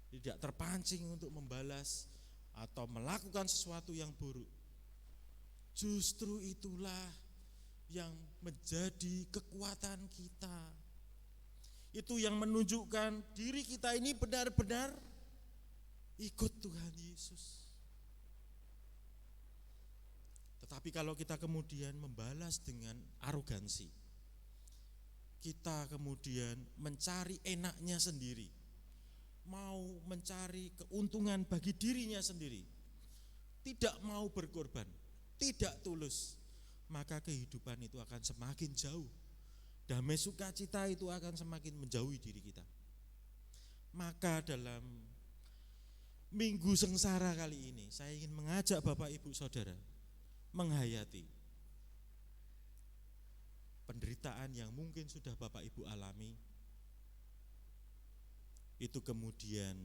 tidak terpancing untuk membalas atau melakukan sesuatu yang buruk. Justru itulah yang menjadi kekuatan kita. Itu yang menunjukkan diri kita ini benar-benar ikut Tuhan Yesus. Tapi kalau kita kemudian membalas dengan arogansi, kita kemudian mencari enaknya sendiri, mau mencari keuntungan bagi dirinya sendiri, tidak mau berkorban, tidak tulus, maka kehidupan itu akan semakin jauh. Damai sukacita itu akan semakin menjauhi diri kita. Maka dalam Minggu Sengsara kali ini, saya ingin mengajak Bapak Ibu Saudara menghayati penderitaan yang mungkin sudah Bapak Ibu alami, itu kemudian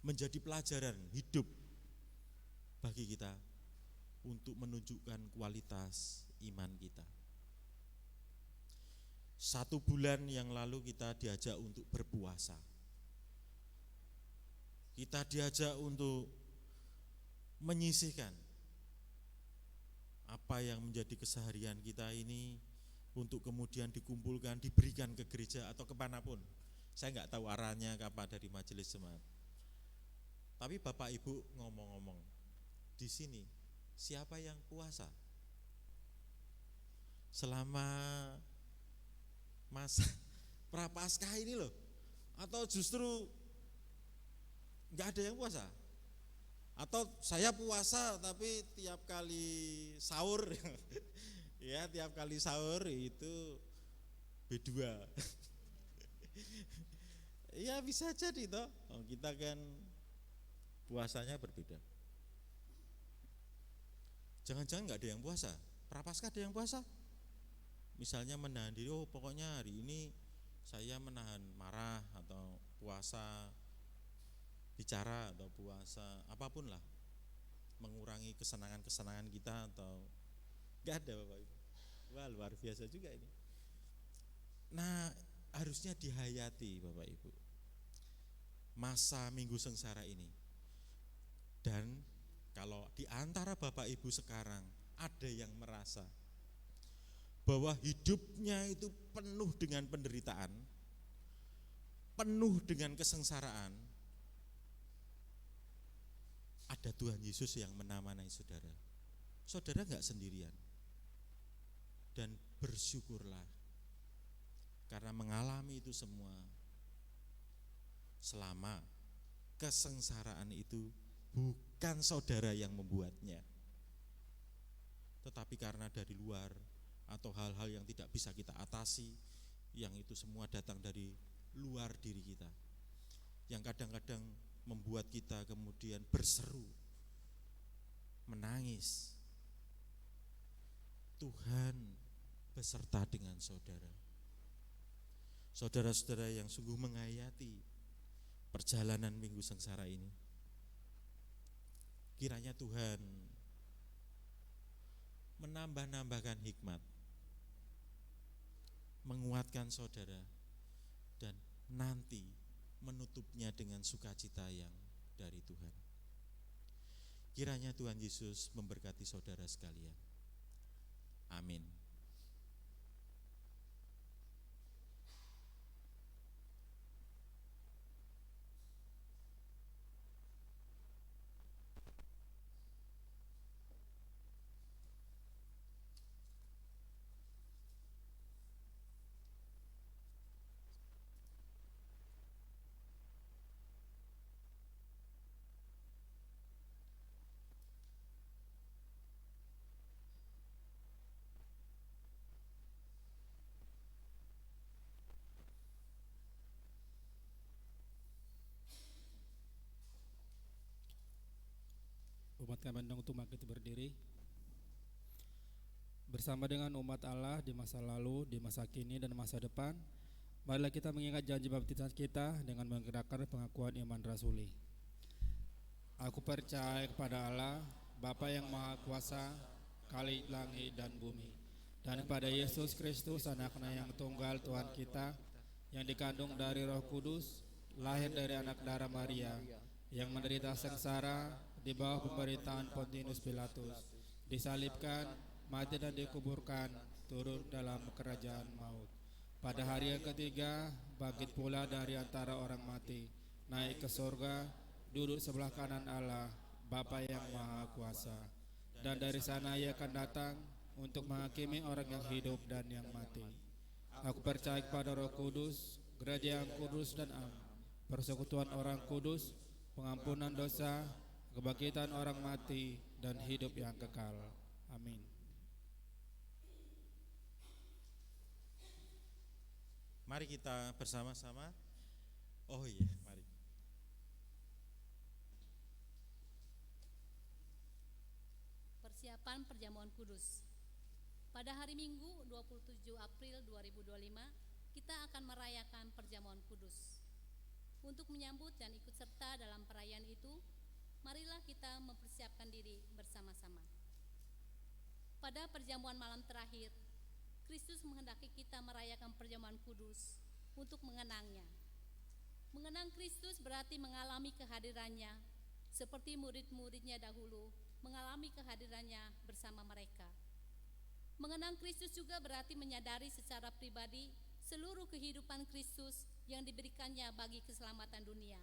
menjadi pelajaran hidup bagi kita untuk menunjukkan kualitas iman kita. 1 bulan yang lalu kita diajak untuk berpuasa. Kita diajak untuk menyisihkan apa yang menjadi keseharian kita ini untuk kemudian dikumpulkan, diberikan ke gereja atau kemanapun. Saya nggak tahu arahnya kapan dari majelis jemaat. Tapi Bapak Ibu ngomong-ngomong, di sini siapa yang puasa? Selama masa Prapaskah ini loh, atau justru nggak ada yang puasa? Atau saya puasa tapi tiap kali sahur ya, tiap kali sahur itu B2. Ya bisa jadi toh, kita kan puasanya berbeda. Jangan-jangan nggak ada yang puasa, Prapaskah ada yang puasa? Misalnya menahan diri, oh pokoknya hari ini saya menahan marah, atau puasa bicara, atau puasa apapun lah, mengurangi kesenangan-kesenangan kita, atau enggak ada Bapak Ibu. Wah, luar biasa juga ini. Nah, harusnya dihayati Bapak Ibu masa Minggu Sengsara ini. Dan kalau di antara Bapak Ibu sekarang ada yang merasa bahwa hidupnya itu penuh dengan penderitaan, penuh dengan kesengsaraan, ada Tuhan Yesus yang menemani saudara. Saudara enggak sendirian. Dan bersyukurlah karena mengalami itu semua selama kesengsaraan itu bukan saudara yang membuatnya, tetapi karena dari luar atau hal-hal yang tidak bisa kita atasi, yang itu semua datang dari luar diri kita, yang kadang-kadang membuat kita kemudian berseru, menangis. Tuhan beserta dengan saudara. Saudara-saudara yang sungguh menghayati perjalanan Minggu Sengsara ini, kiranya Tuhan menambah-nambahkan hikmat, menguatkan saudara, dan nanti menutupnya dengan sukacita yang dari Tuhan. Kiranya Tuhan Yesus memberkati saudara sekalian. Amin. Umat kami untuk bangkit berdiri bersama dengan umat Allah di masa lalu, di masa kini, dan masa depan. Marilah kita mengingat janji baptisan kita dengan menggerakkan pengakuan iman rasuli. Aku percaya kepada Allah, Bapa yang Maha Kuasa, Khalik langit dan bumi, dan kepada Yesus Kristus, Anak-Nya yang tunggal Tuhan kita, yang dikandung dari Roh Kudus, lahir dari anak darah Maria, yang menderita sengsara di bawah pemerintahan Pontius Pilatus, disalibkan, mati dan dikuburkan, turun dalam kerajaan maut. Pada hari yang ketiga, bangkit pula dari antara orang mati, naik ke surga, duduk sebelah kanan Allah, Bapa yang Maha Kuasa. dan dari sana ia akan datang untuk menghakimi orang yang hidup dan yang mati. Aku percaya kepada Roh Kudus, gereja yang kudus dan am, persekutuan orang kudus, pengampunan dosa, kebangkitan orang mati, dan hidup yang kekal. Amin. Mari kita bersama-sama. Oh iya, mari. Persiapan perjamuan kudus. Pada hari Minggu 27 April 2025, kita akan merayakan perjamuan kudus. Untuk menyambut dan ikut serta dalam perayaan itu, marilah kita mempersiapkan diri bersama-sama. Pada perjamuan malam terakhir, Kristus menghendaki kita merayakan perjamuan kudus untuk mengenangnya. Mengenang Kristus berarti mengalami kehadirannya, seperti murid-muridnya dahulu mengalami kehadirannya bersama mereka. Mengenang Kristus juga berarti menyadari secara pribadi seluruh kehidupan Kristus yang diberikannya bagi keselamatan dunia.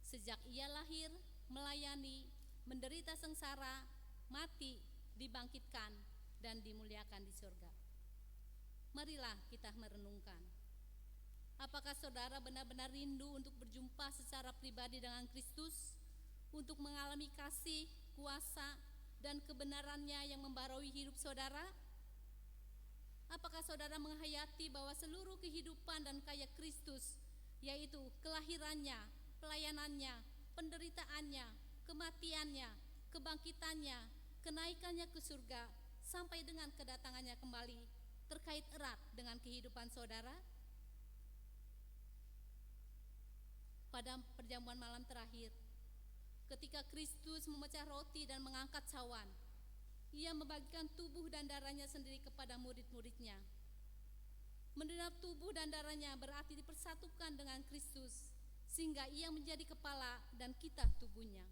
Sejak ia lahir, melayani, menderita sengsara, mati, dibangkitkan, dan dimuliakan di surga. Marilah kita merenungkan. Apakah saudara benar-benar rindu untuk berjumpa secara pribadi dengan Kristus, untuk mengalami kasih, kuasa, dan kebenarannya yang membarui hidup saudara? Apakah saudara menghayati bahwa seluruh kehidupan dan karya Kristus, yaitu kelahirannya, pelayanannya, penderitaannya, kematiannya, kebangkitannya, kenaikannya ke surga, sampai dengan kedatangannya kembali, terkait erat dengan kehidupan saudara? Pada perjamuan malam terakhir, ketika Kristus memecah roti dan mengangkat cawan, ia membagikan tubuh dan darahnya sendiri kepada murid-muridnya. Menerima tubuh dan darahnya berarti dipersatukan dengan Kristus, sehingga ia menjadi kepala dan kita tubuhnya.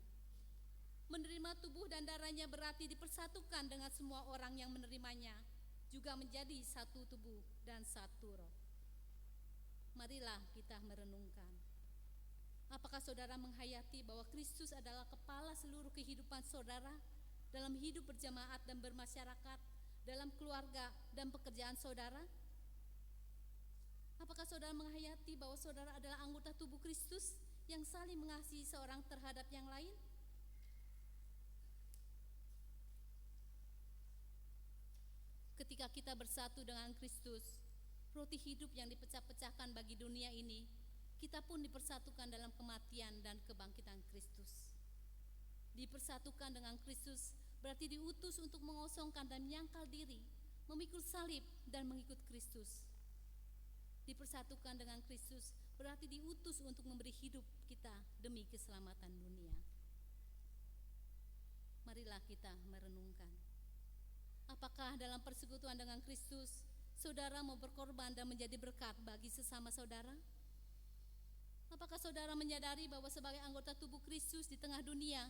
Menerima tubuh dan darahnya berarti dipersatukan dengan semua orang yang menerimanya, juga menjadi satu tubuh dan satu roh. Marilah kita merenungkan. Apakah saudara menghayati bahwa Kristus adalah kepala seluruh kehidupan saudara dalam hidup berjamaat dan bermasyarakat, dalam keluarga dan pekerjaan saudara? Apakah saudara menghayati bahwa saudara adalah anggota tubuh Kristus yang saling mengasihi seorang terhadap yang lain? Ketika kita bersatu dengan Kristus, roti hidup yang dipecah-pecahkan bagi dunia ini, kita pun dipersatukan dalam kematian dan kebangkitan Kristus. Dipersatukan dengan Kristus berarti diutus untuk mengosongkan dan menyangkal diri, memikul salib dan mengikut Kristus. Dipersatukan dengan Kristus berarti diutus untuk memberi hidup kita demi keselamatan dunia. Marilah kita merenungkan. Apakah dalam persekutuan dengan Kristus, saudara mau berkorban dan menjadi berkat bagi sesama saudara? Apakah saudara menyadari bahwa sebagai anggota tubuh Kristus di tengah dunia,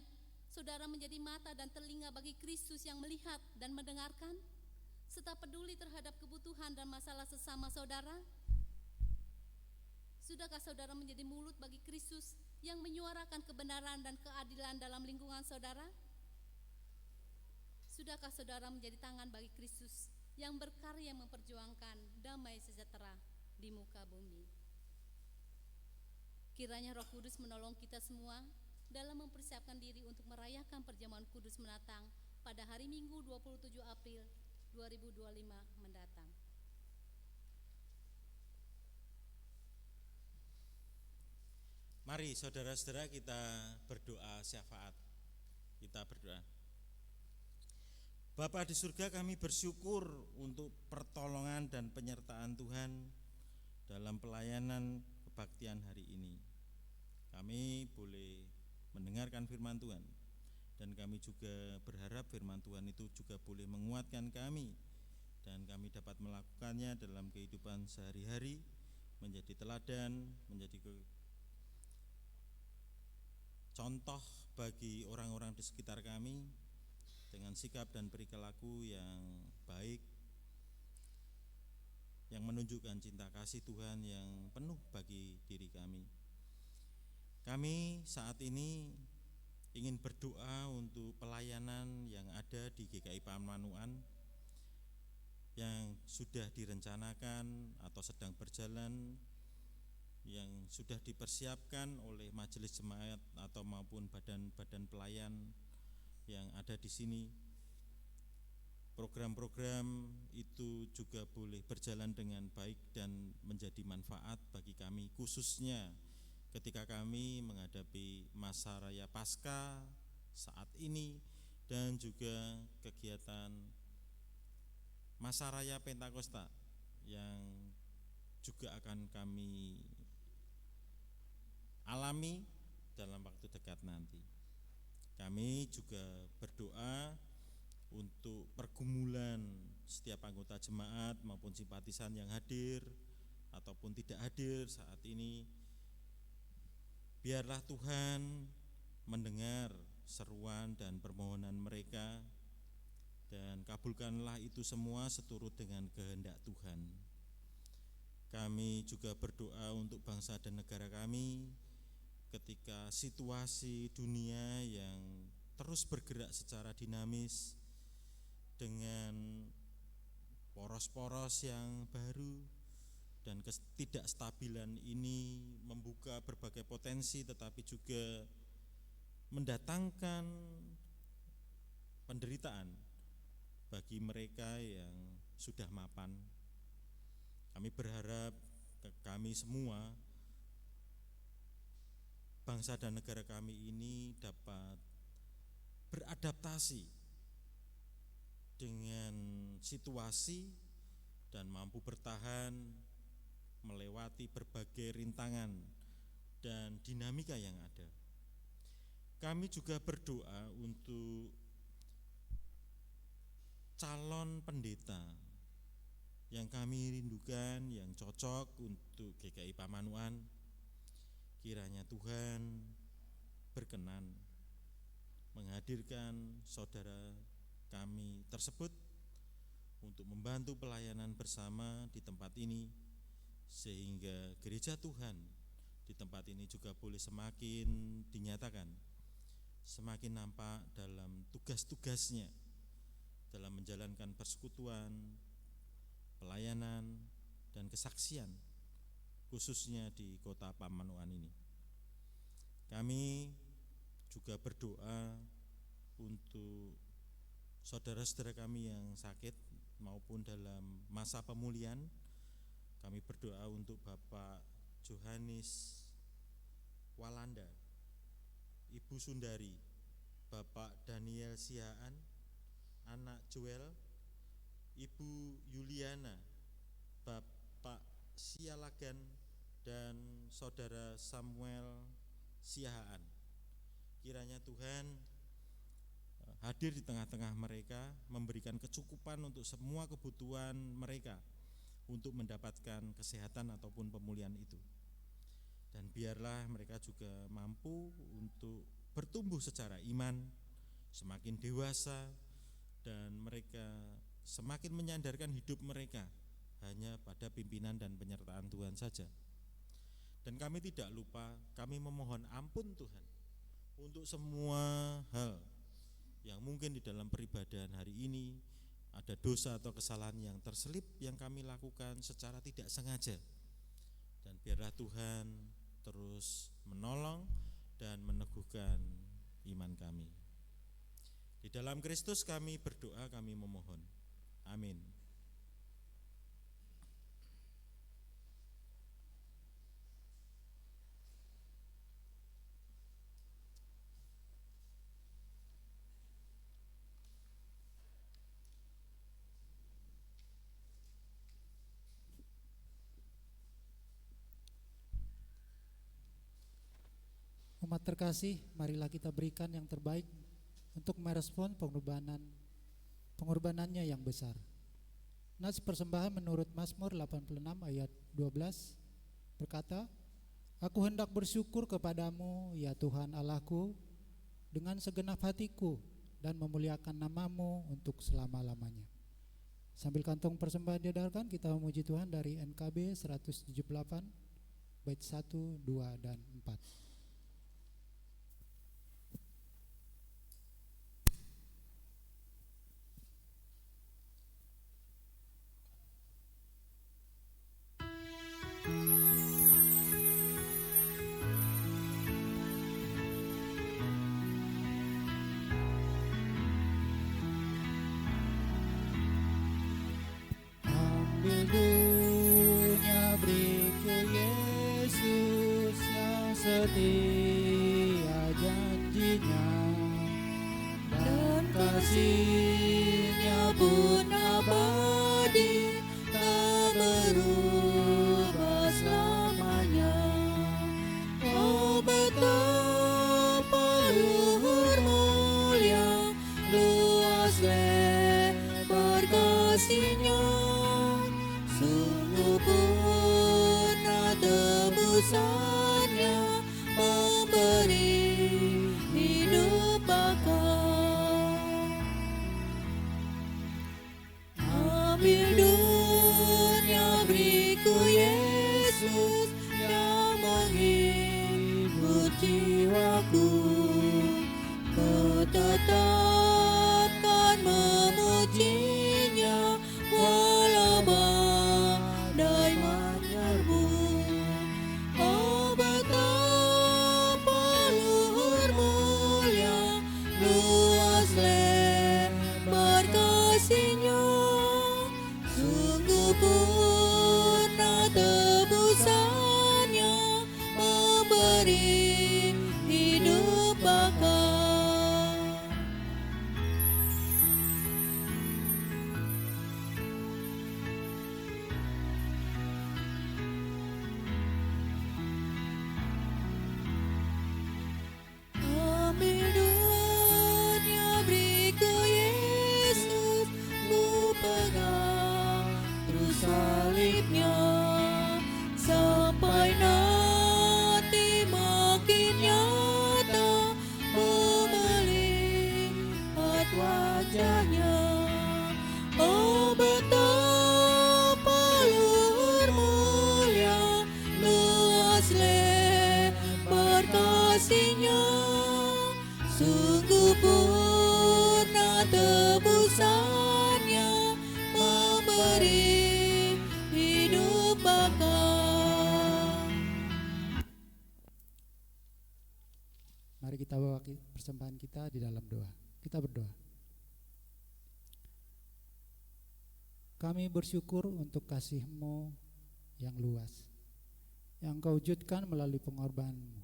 saudara menjadi mata dan telinga bagi Kristus yang melihat dan mendengarkan, serta peduli terhadap kebutuhan dan masalah sesama saudara? Sudahkah saudara menjadi mulut bagi Kristus yang menyuarakan kebenaran dan keadilan dalam lingkungan saudara? Sudahkah saudara menjadi tangan bagi Kristus yang berkarya memperjuangkan damai sejahtera di muka bumi? Kiranya Roh Kudus menolong kita semua dalam mempersiapkan diri untuk merayakan perjamuan kudus mendatang pada hari Minggu 27 April 2025 mendatang. Mari saudara-saudara kita berdoa syafaat. Kita berdoa. Bapa di surga, kami bersyukur untuk pertolongan dan penyertaan Tuhan dalam pelayanan kebaktian hari ini. Kami boleh mendengarkan firman Tuhan, dan kami juga berharap firman Tuhan itu juga boleh menguatkan kami, dan kami dapat melakukannya dalam kehidupan sehari-hari, menjadi teladan, menjadi contoh bagi orang-orang di sekitar kami, dengan sikap dan perilaku yang baik, yang menunjukkan cinta kasih Tuhan yang penuh bagi diri kami. Kami saat ini ingin berdoa untuk pelayanan yang ada di GKI Pamanukan yang sudah direncanakan atau sedang berjalan, yang sudah dipersiapkan oleh majelis jemaat atau maupun badan-badan pelayan yang ada di sini. Program-program itu juga boleh berjalan dengan baik dan menjadi manfaat bagi kami, khususnya ketika kami menghadapi masa raya Paskah saat ini dan juga kegiatan masa raya Pentakosta yang juga akan kami alami dalam waktu dekat nanti. Kami juga berdoa untuk pergumulan setiap anggota jemaat maupun simpatisan yang hadir ataupun tidak hadir saat ini. Biarlah Tuhan mendengar seruan dan permohonan mereka, dan kabulkanlah itu semua seturut dengan kehendak Tuhan. Kami juga berdoa untuk bangsa dan negara kami ketika situasi dunia yang terus bergerak secara dinamis dengan poros-poros yang baru, dan ketidakstabilan ini membuka berbagai potensi tetapi juga mendatangkan penderitaan bagi mereka yang sudah mapan. Kami berharap kami semua, bangsa dan negara kami ini dapat beradaptasi dengan situasi dan mampu bertahan melewati berbagai rintangan dan dinamika yang ada. Kami juga berdoa untuk calon pendeta yang kami rindukan, yang cocok untuk GKI Pamanukan. Kiranya Tuhan berkenan menghadirkan saudara kami tersebut untuk membantu pelayanan bersama di tempat ini, sehingga gereja Tuhan di tempat ini juga boleh semakin dinyatakan, semakin nampak dalam tugas-tugasnya dalam menjalankan persekutuan, pelayanan, dan kesaksian, khususnya di kota Pamanukan ini. Kami juga berdoa untuk saudara-saudara kami yang sakit maupun dalam masa pemulihan. Kami berdoa untuk Bapak Johannes Walanda, Ibu Sundari, Bapak Daniel Sihaan, anak Joel, Ibu Yuliana, Bapak Sialagan, dan Saudara Samuel Sihaan. Kiranya Tuhan hadir di tengah-tengah mereka, memberikan kecukupan untuk semua kebutuhan mereka untuk mendapatkan kesehatan ataupun pemulihan itu. Dan biarlah mereka juga mampu untuk bertumbuh secara iman, semakin dewasa, dan mereka semakin menyandarkan hidup mereka hanya pada pimpinan dan penyertaan Tuhan saja. Dan kami tidak lupa, kami memohon ampun Tuhan untuk semua hal yang mungkin di dalam peribadahan hari ini ada dosa atau kesalahan yang terselip yang kami lakukan secara tidak sengaja. Dan biarlah Tuhan terus menolong dan meneguhkan iman kami. Di dalam Kristus kami berdoa, kami memohon. Amin. Umat terkasih, marilah kita berikan yang terbaik untuk merespon pengorbanannya yang besar. Nas persembahan menurut Mazmur 86 ayat 12 berkata, Aku hendak bersyukur kepadamu ya Tuhan Allahku dengan segenap hatiku dan memuliakan namamu untuk selama-lamanya. Sambil kantong persembahan diedarkan, kita memuji Tuhan dari NKB 178 bait 1, 2, dan 4. kasih-Nya pun abadi, tak berubah selamanya. Oh betapa luhur mulia, luas lebar kasih-Nya, sungguh purna tebusan-Nya, memberi hidup bakal. Ambil dunia, beriku Yesus yang menghibur jiwaku. Ku tetapkan memuji-Nya walau badai menyerbu. Oh betapa luhur mulia, luas lebar kasih-Nya, sungguh purna tebusan-Nya, memberi hidup bakal. Ambil dunia, beriku Yesus, ku pegang terus salib-Nya, sampai nanti makin nyata ku melihat wajah-Nya. Oh betapa luhur mulia, luas lebar kasih-Nya, sungguh purna tebusan-Nya, memberi hidup bakal. Mari kita bawa persembahan kita di dalam doa. Kita berdoa. Kami bersyukur untuk kasih-Mu yang luas, yang Kau wujudkan melalui pengorbanan-Mu.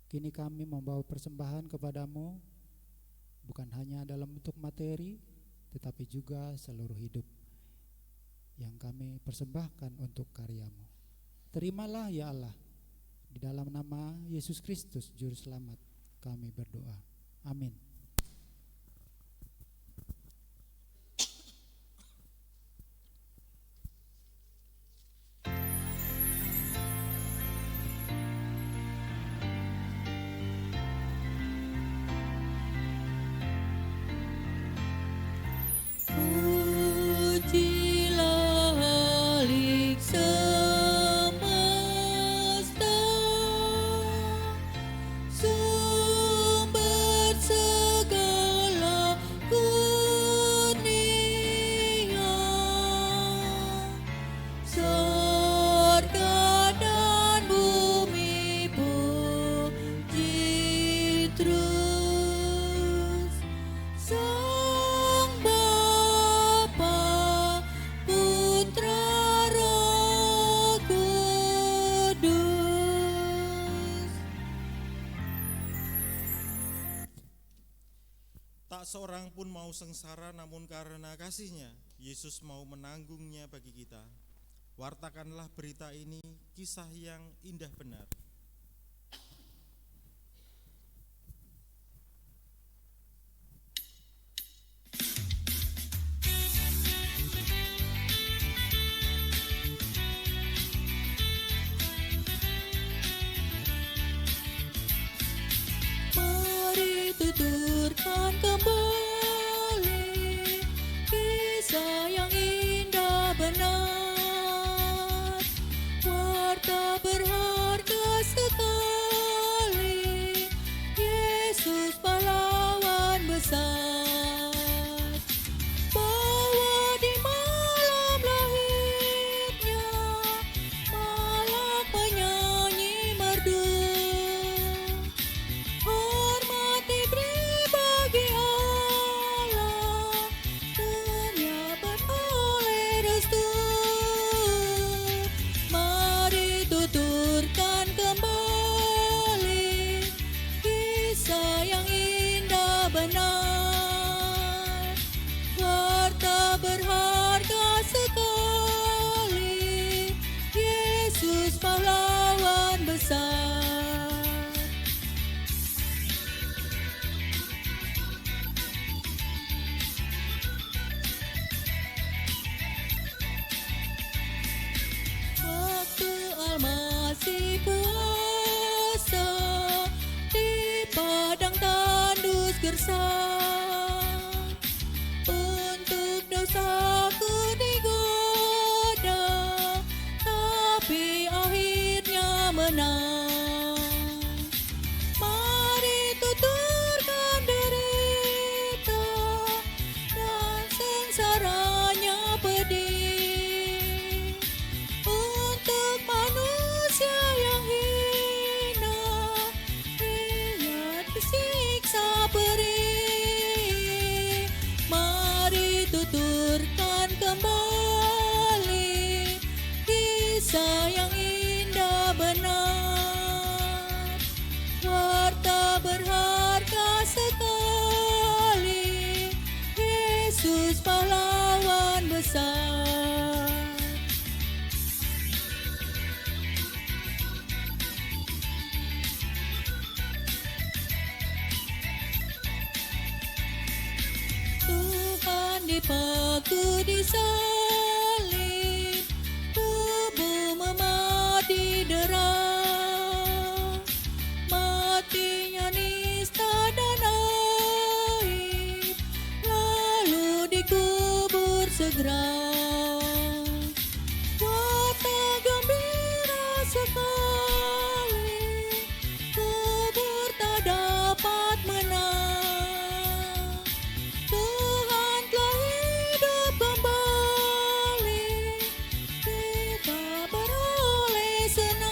Kini kami membawa persembahan kepadamu, bukan hanya dalam bentuk materi, tetapi juga seluruh hidup yang kami persembahkan untuk karya-Mu. Terimalah ya Allah, di dalam nama Yesus Kristus Juru Selamat kami berdoa. Amin. Pujilah Halik semesta, sumber segala kurnia, surga dan bumi puji terus. Sang Bapa, Putra, Roh Kudus. Tak seorang pun mau sengsara, namun karena kasih-Nya, Yesus mau menanggungnya bagi kita. Wartakanlah berita ini, kisah yang indah benar. Mari tuturkan kembali kisah yang indah benar, warta berharga masih puasa di padang tandus gersang. Untuk dosaku digoda, tapi akhirnya menang. Mari tuturkan derita dan sengsaranya pedih. Untuk manusia yang hina, ia disiksa perih. Mari tuturkan kembali kisah yang indah benar. Warta berharga sekali, Yesus pahlawan besar. Tuhan dipaku di salib, tubuh memati dera. Matinya nista dan aib, lalu dikubur segera. Warta gembira sekali, kubur tak dapat menang. Tuhan telah hidup kembali, kita beroleh senang.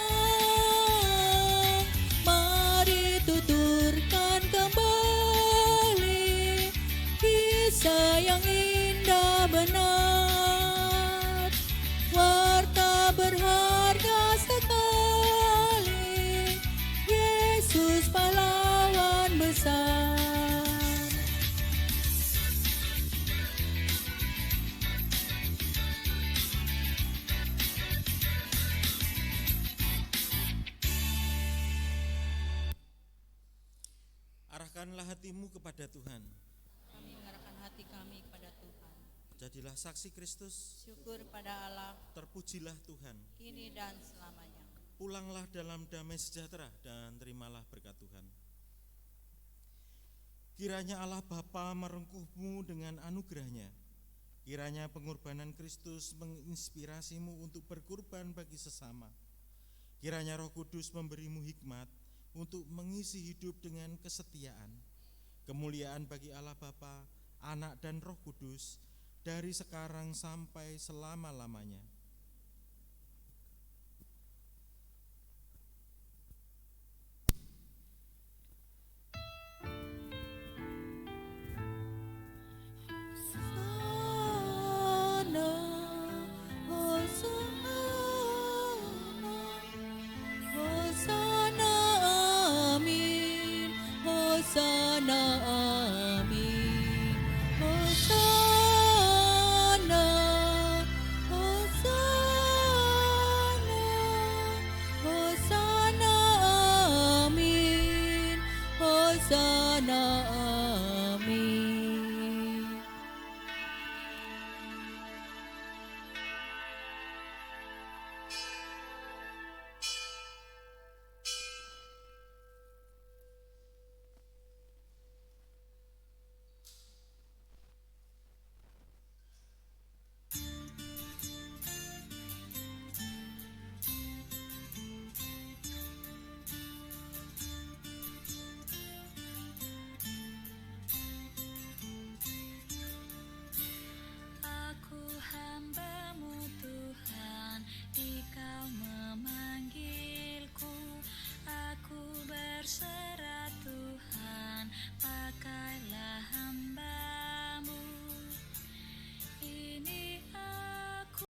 Mari tuturkan kembali kisah yang indah benar. Warta berharga sekali, Yesus pahlawan besar. Arahkanlah hatimu kepada Tuhan. Kami mengarahkan hati kami kepada Tuhan. Jadilah saksi Kristus. Syukur pada Allah, Terpujilah Tuhan. kini dan selamanya. Pulanglah dalam damai sejahtera dan terimalah berkat Tuhan. Kiranya Allah Bapa merengkuhmu dengan anugerahnya. Kiranya pengorbanan Kristus menginspirasimu untuk berkorban bagi sesama. Kiranya Roh Kudus memberimu hikmat untuk mengisi hidup dengan kesetiaan. Kemuliaan bagi Allah Bapa, Anak dan Roh Kudus dari sekarang sampai selama-lamanya. Hosana, Hosana, Hosana, amin. Hosana, amin. Hosana, Hosana, Hosana, amin. Hosana, amin.